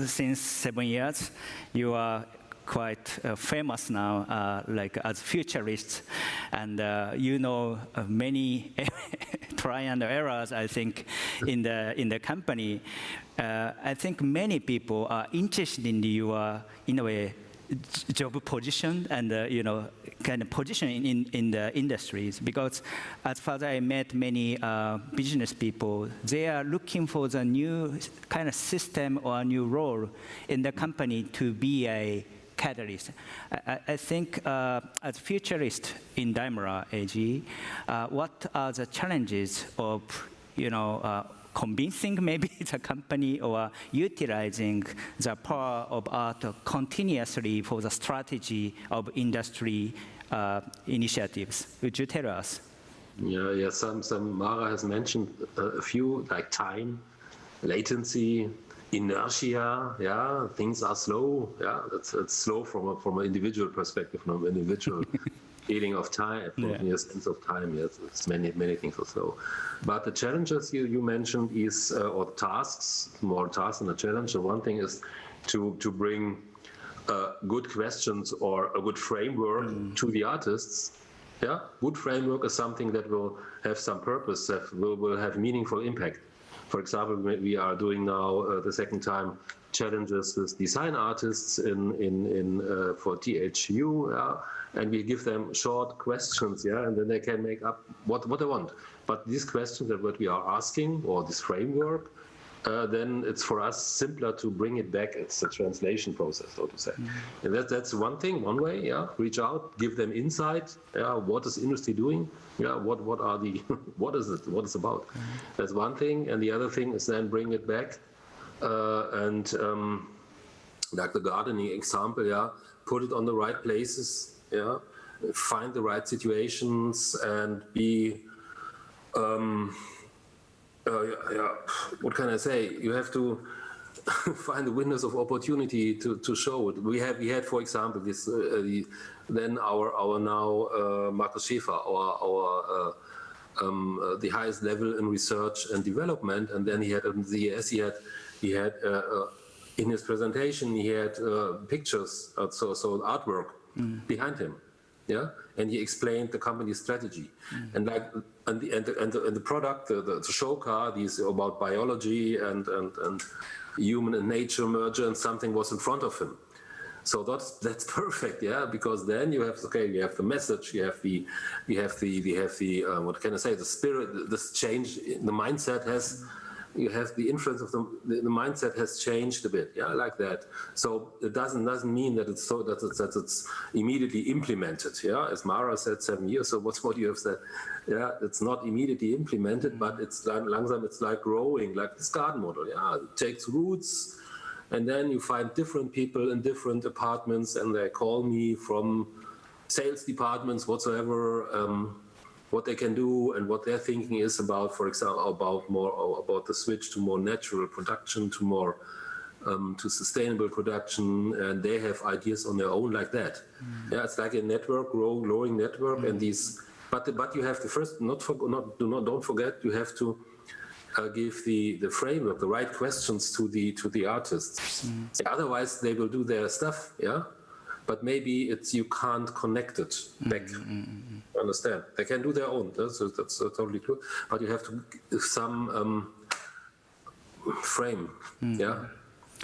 since 7 years, you are quite famous now, like as futurists, and many try and errors, I think, in the company. I think many people are interested in your, in a way, job position and kind of position in the industries, because as far as I met many business people, they are looking for the new kind of system or a new role in the company to be a catalyst. I think as futurist in Daimler AG, what are the challenges of convincing maybe the company or utilizing the power of art continuously for the strategy of industry initiatives? Would you tell us? Yeah. Some Mara has mentioned a few, like time, latency, inertia. Yeah, things are slow. Yeah, it's slow from an individual perspective, from an individual feeling of time, sense of time. Yes, it's many things are slow. But the challenges you mentioned is, or tasks, more tasks than a challenge. So one thing is to bring good questions or a good framework to the artists, Yeah, wood framework is something that will have some purpose, that will have meaningful impact. For example, we are doing now the second time challenges with design artists for THU, yeah? And we give them short questions, yeah, and then they can make up what they want. But these questions that what we are asking, or this framework, then it's for us simpler to bring it back. It's a translation process, so to say. And that's one thing, one way, yeah. Reach out, give them insight. Yeah, what is industry doing? Yeah, what are the what is it? What is it about? That's one thing, and the other thing is then bring it back like the gardening example, yeah, put it on the right places, yeah, find the right situations and be. What can I say? You have to find the windows of opportunity to show it. We had, for example, this then our now Markus Schäfer, our the highest level in research and development, and then he had in the ES, he had in his presentation he had pictures, so artwork behind him. Yeah, and he explained the company's strategy, and the product, the show car, these about biology and human and nature merger, and something was in front of him. So that's perfect, yeah, because then you have the message, you have the what can I say, the spirit, this change in the mindset has. You have the influence of the mindset has changed a bit, yeah, like that. So it doesn't mean that it's so that it's immediately implemented, yeah. As Mara said, 7 years. So what you have said, yeah, it's not immediately implemented, but it's langsam. It's like growing, like this garden model, yeah. It takes roots, and then you find different people in different departments, and they call me from sales departments, whatsoever. What they can do and what their thinking is about, for example, about the switch to more natural production, to more to sustainable production, and they have ideas on their own like that. Yeah, it's like a network, growing network, and these. But you have to first don't forget, you have to give the framework, the right questions to the artists. Otherwise, they will do their stuff. Yeah. But maybe you can't connect it back. Understand? They can do their own. That's totally true. But you have to give some frame. Yeah.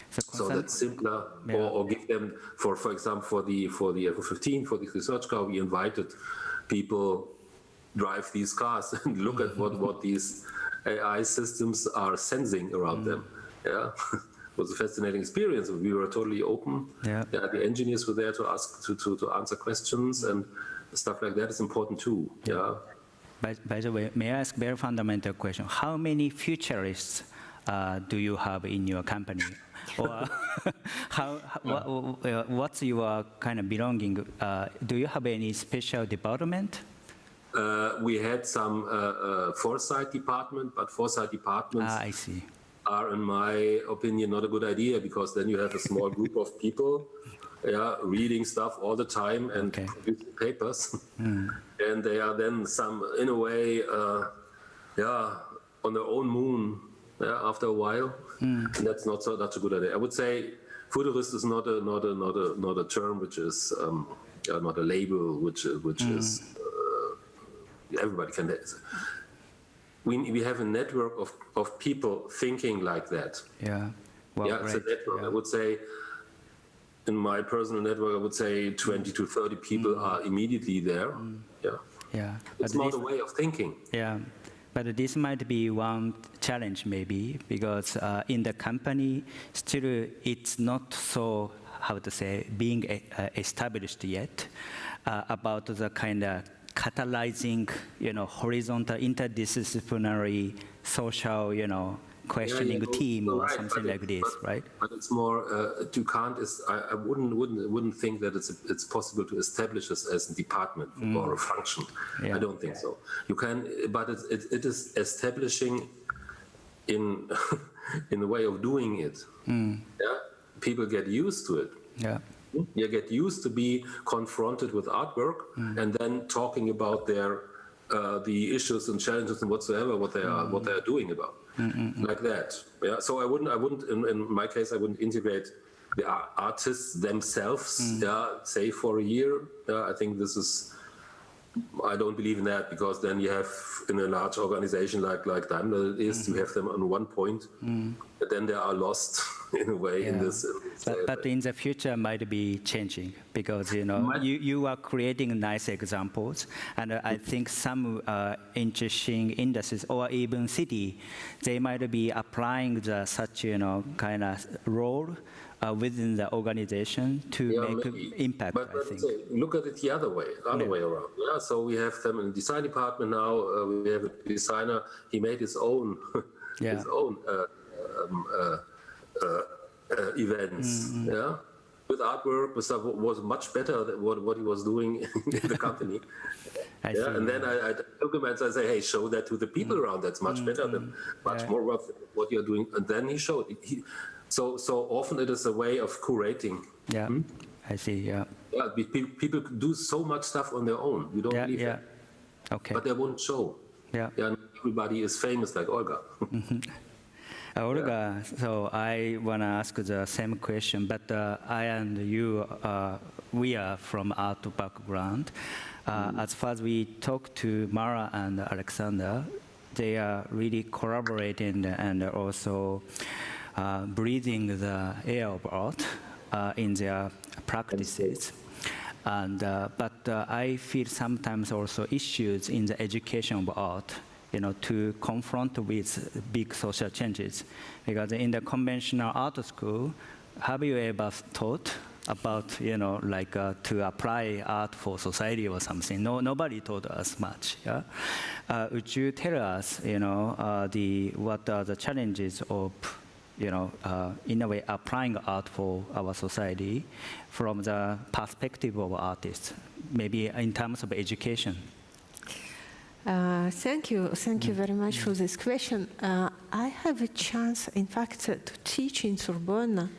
So that's simpler. Yeah. Or give them for example for the F-15 for the research car, we invited people drive these cars and look at what these AI systems are sensing around them. Yeah. It was a fascinating experience. We were totally open. Yeah. The engineers were there to ask to answer questions, and stuff like that is important too. Yeah. By the way, may I ask a very fundamental question? How many futurists do you have in your company? Or what's your kind of belonging? Do you have any special department? We had some foresight department, but foresight departments. I see. Are, in my opinion, not a good idea, because then you have a small group of people, yeah, reading stuff all the time and producing papers, and they are then in a way, on their own moon, yeah, after a while, and that's not a good idea. I would say futurist is not a term which is not a label which is everybody can. We have a network of people thinking like that. Yeah. Well, yeah, it's a network. Yeah. I would say, in my personal network, I would say 20 to 30 people are immediately there. Yeah. Yeah. It's not a way of thinking. Yeah. But this might be one challenge, maybe, because in the company, still it's not so, how to say, being established yet about the kind of catalyzing, horizontal, interdisciplinary, social, questioning team or something like this, right? But it's more you can't. I wouldn't think that it's possible to establish this as a department or a function. Yeah. I don't think so. You can, but it is establishing in in the way of doing it. Yeah, people get used to it. Yeah. You get used to be confronted with artwork and then talking about the issues and challenges and whatsoever what they are doing about, like that. Yeah. So I wouldn't in my case I wouldn't integrate the artists themselves. Yeah. Say for a year. Yeah. I think this is I don't believe in that, because then you have, in a large organization like Daimler is, you have them on one point, but then they are lost in a way in this. But in the future might be changing, because you are creating nice examples, and I think some interesting industries or even city, they might be applying such kind of role within the organization to make an impact. But I think. Look at it the other way around. Yeah, so we have them in the design department now. We have a designer. He made his own events. Yeah, with artwork, was much better than what he was doing in the company. And then I took him and I say, hey, show that to the people around. That's much better than much more what you're doing. And then he showed it. So often it is a way of curating. Yeah, I see. Yeah. Yeah, people do so much stuff on their own. You don't believe that. Okay. But they won't show. Yeah. And everybody is famous like Olga. Olga, so I want to ask the same question, but I and you, we are from art background. As far as we talk to Mara and Alexander, they are really collaborating and also breathing the air of art in their practices. And but I feel sometimes also issues in the education of art, to confront with big social changes. Because in the conventional art school, have you ever thought about, to apply art for society or something? No, nobody taught us much. Yeah? Would you tell us, what are the challenges of, in a way, applying art for our society from the perspective of artists, maybe in terms of education? Thank you very much for this question. I have a chance, in fact, to teach in Sorbonne,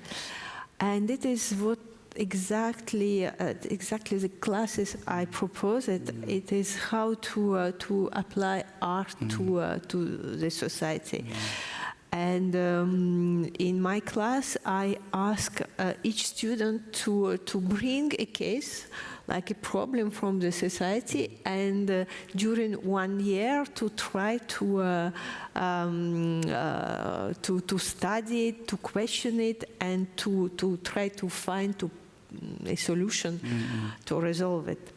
and it is what exactly the classes I proposed. It is how to apply art to the society. And in my class, I ask each student to bring a case, like a problem from the society, and during 1 year to try to study it, to question it, and to try to find a solution to resolve it.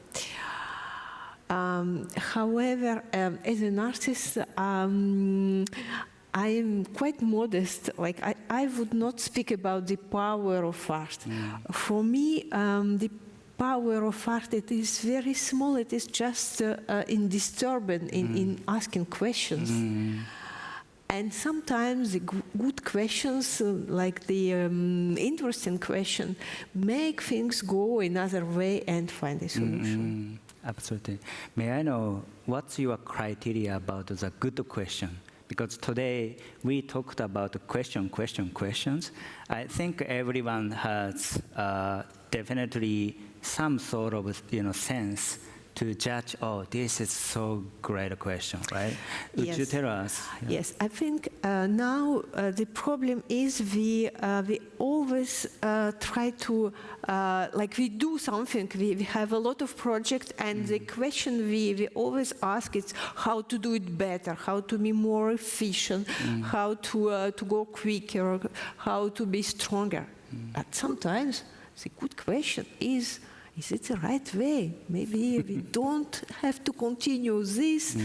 However, as an artist, I am quite modest. Like I would not speak about the power of art. For me, the power of art, it is very small. It is just in disturbing, in asking questions. And sometimes the good questions, like the interesting question, make things go another way and find a solution. Absolutely. May I know what's your criteria about the good question? Because today we talked about questions. I think everyone has definitely some sort of sense to judge. Oh, this is so great a question, right? Would you tell us? Yes, I think now the problem is we always try to we do something. We have a lot of projects, and the question we always ask is how to do it better, how to be more efficient, how to go quicker, how to be stronger. But sometimes the good question is it the right way? Maybe we don't have to continue this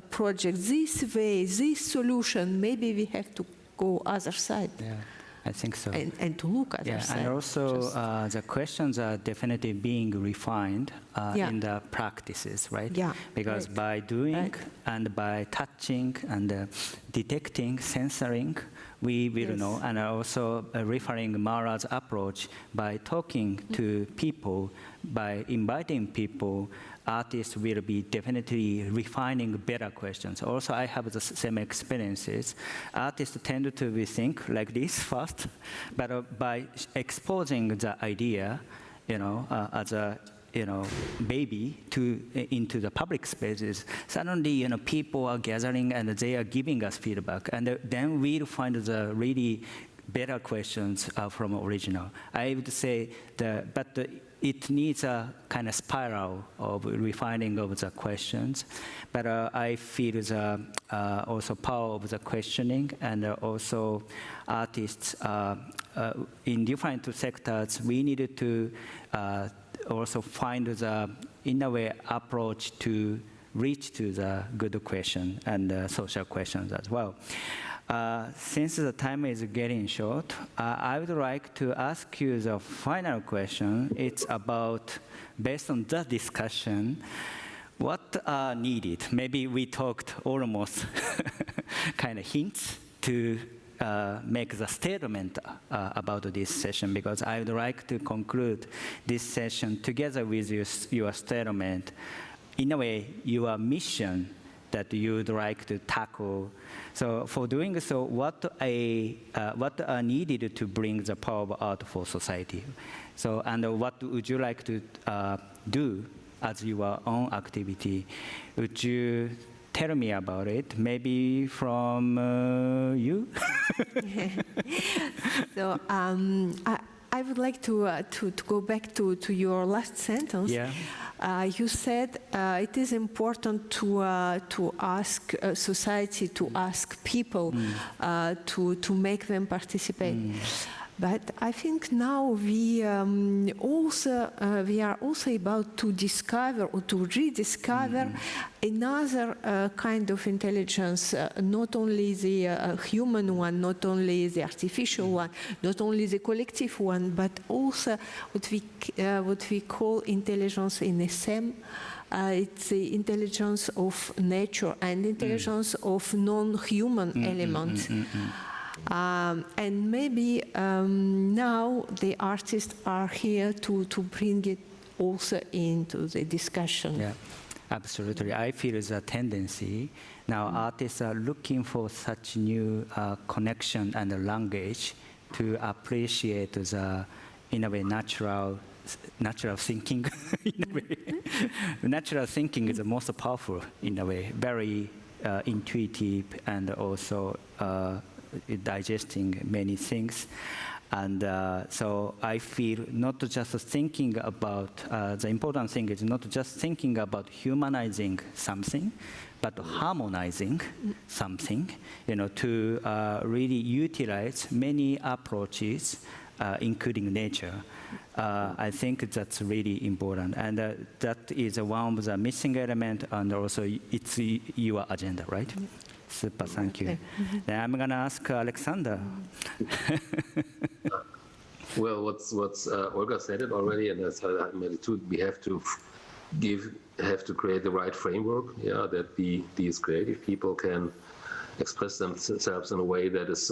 project, this way, this solution. Maybe we have to go other side. Yeah, I think so. And to look other side. And also the questions are definitely being refined in the practices, right? Yeah. Because by doing and by touching and detecting, censoring, we will know, and also referring Mara's approach by talking to people, by inviting people, artists will be definitely refining better questions. Also, I have the same experiences. Artists tend to think like this first, but by exposing the idea, as a baby into the public spaces, suddenly, people are gathering and they are giving us feedback. And then we'll find the really better questions from original. I would say but it needs a kind of spiral of refining of the questions. But I feel the also power of the questioning, and also artists in different sectors, we needed to also find the, in a way, approach to reach to the good question and social questions as well. Since the time is getting short, I would like to ask you the final question. It's about, based on the discussion, what are needed? Maybe we talked almost kind of hints to make the statement about this session, because I would like to conclude this session together with your statement. In a way, your mission that you would like to tackle. So for doing so, what are needed to bring the power of art for society? So, and what would you like to do as your own activity? Would you tell me about it? Maybe from you? So I would like to go back to your last sentence. Yeah. You said it is important to ask society, to ask people, to make them participate. But I think now we are also about to discover or to rediscover another kind of intelligence, not only the human one, not only the artificial one, not only the collective one, but also what we call intelligence in SM. It's the intelligence of nature and intelligence of non-human elements. And maybe now the artists are here to bring it also into the discussion. Yeah, absolutely. I feel the tendency now artists are looking for such new connection and language to appreciate the, in a way, natural thinking. In a way. Natural thinking is the most powerful, in a way, very intuitive, and also digesting many things. And so I feel not just thinking about, the important thing is not just thinking about humanizing something, but harmonizing something, to really utilize many approaches, including nature. I think that's really important. And that is one of the missing elements, and also it's your agenda, right? Super, thank you. Then I'm going to ask Alexander. Well, what's Olga said it already, and that's how I made it too. We have to create the right framework, that these creative people can express themselves in a way that is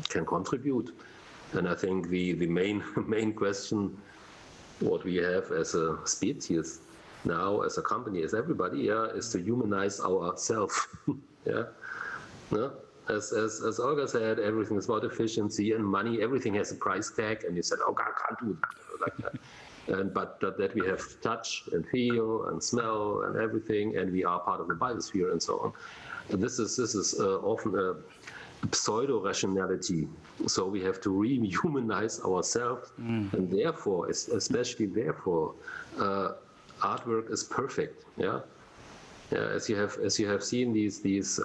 can contribute. And I think the main question, what we have as a species now, as a company, as everybody, is to humanize ourselves. As Olga said, everything is about efficiency and money. Everything has a price tag, and you said, "Oh God, I can't do that like that." But that we have touch and feel and smell and everything, and we are part of the biosphere and so on. And this is often a pseudo-rationality. So we have to rehumanize ourselves, and therefore, especially therefore, artwork is perfect. As you have seen these this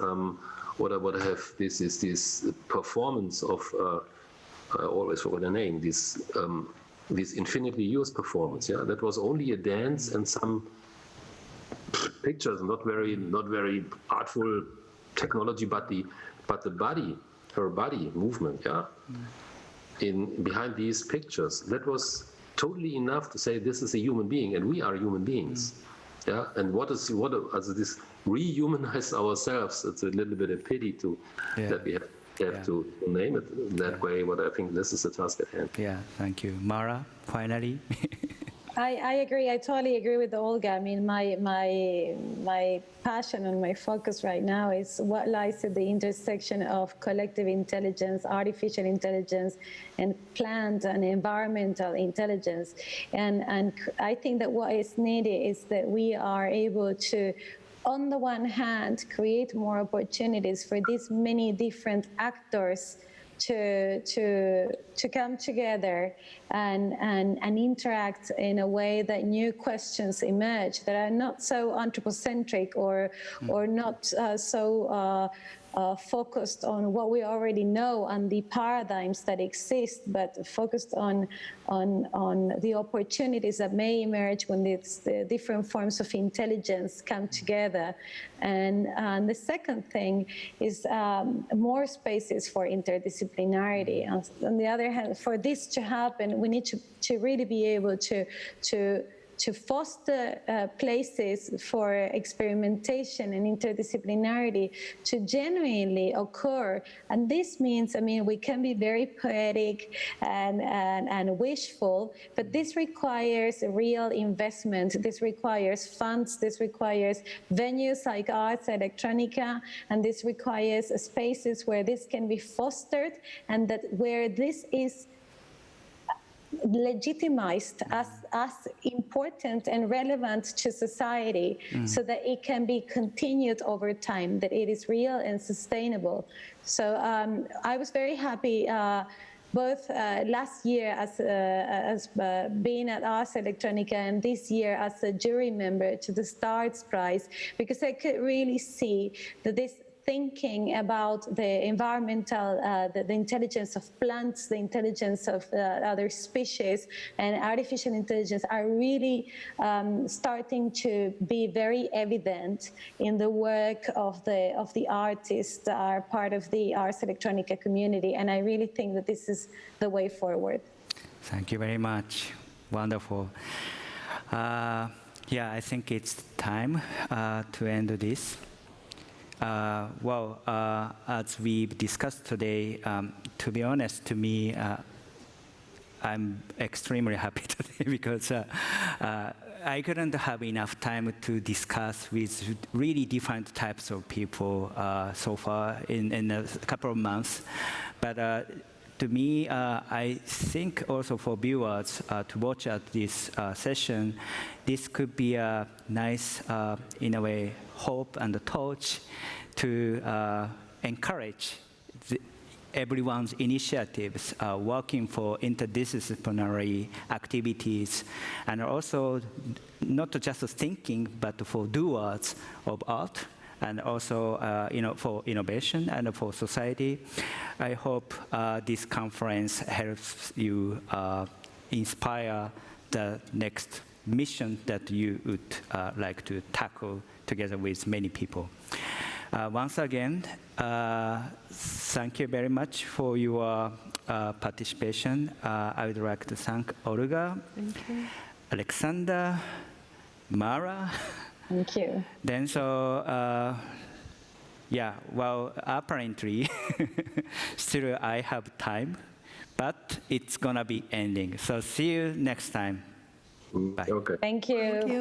performance of I always forget the name, this infinitely used performance. That was only a dance and some pictures, not very artful technology, but the body, her body movement, behind these pictures, that was totally enough to say this is a human being, and we are human beings. And what this rehumanize ourselves? It's a little bit of pity that we have to name it that way. But I think this is the task at hand. Yeah, thank you, Mara. Finally. I agree. I totally agree with Olga. I mean, my passion and my focus right now is what lies at the intersection of collective intelligence, artificial intelligence, and plant and environmental intelligence. And I think that what is needed is that we are able to, on the one hand, create more opportunities for these many different actors to come together and interact in a way that new questions emerge that are not so anthropocentric or not so focused on what we already know and the paradigms that exist, but focused on the opportunities that may emerge when the different forms of intelligence come together. And the second thing is more spaces for interdisciplinarity. On the other hand, for this to happen, we need to really be able to foster places for experimentation and interdisciplinarity to genuinely occur. And this means, I mean, we can be very poetic and wishful, but this requires a real investment. This requires funds. This requires venues like Ars Electronica, and this requires spaces where this can be fostered and that where this is legitimized as important and relevant to society, so that it can be continued over time, that it is real and sustainable. So I was very happy both last year as being at Ars Electronica and this year as a jury member to the STARS Prize, because I could really see that this thinking about the environmental, the intelligence of plants, the intelligence of other species, and artificial intelligence are really starting to be very evident in the work of the artists that are part of the Ars Electronica community. And I really think that this is the way forward. Thank you very much. Wonderful. Yeah, I think it's time to end this. As we've discussed today, to be honest, to me, I'm extremely happy today because I couldn't have enough time to discuss with really different types of people so far in a couple of months. But to me, I think also for viewers to watch at this session, this could be a nice, in a way, hope and a torch to encourage everyone's initiatives working for interdisciplinary activities, and also not just thinking, but for doers of art, and also for innovation and for society. I hope this conference helps you inspire the next mission that you would like to tackle together with many people. Once again, thank you very much for your participation. I would like to thank Olga, Alexander, Mara. Thank you. Then yeah, well, apparently, still I have time, but it's gonna be ending. So see you next time. Bye. Okay. Thank you. Bye.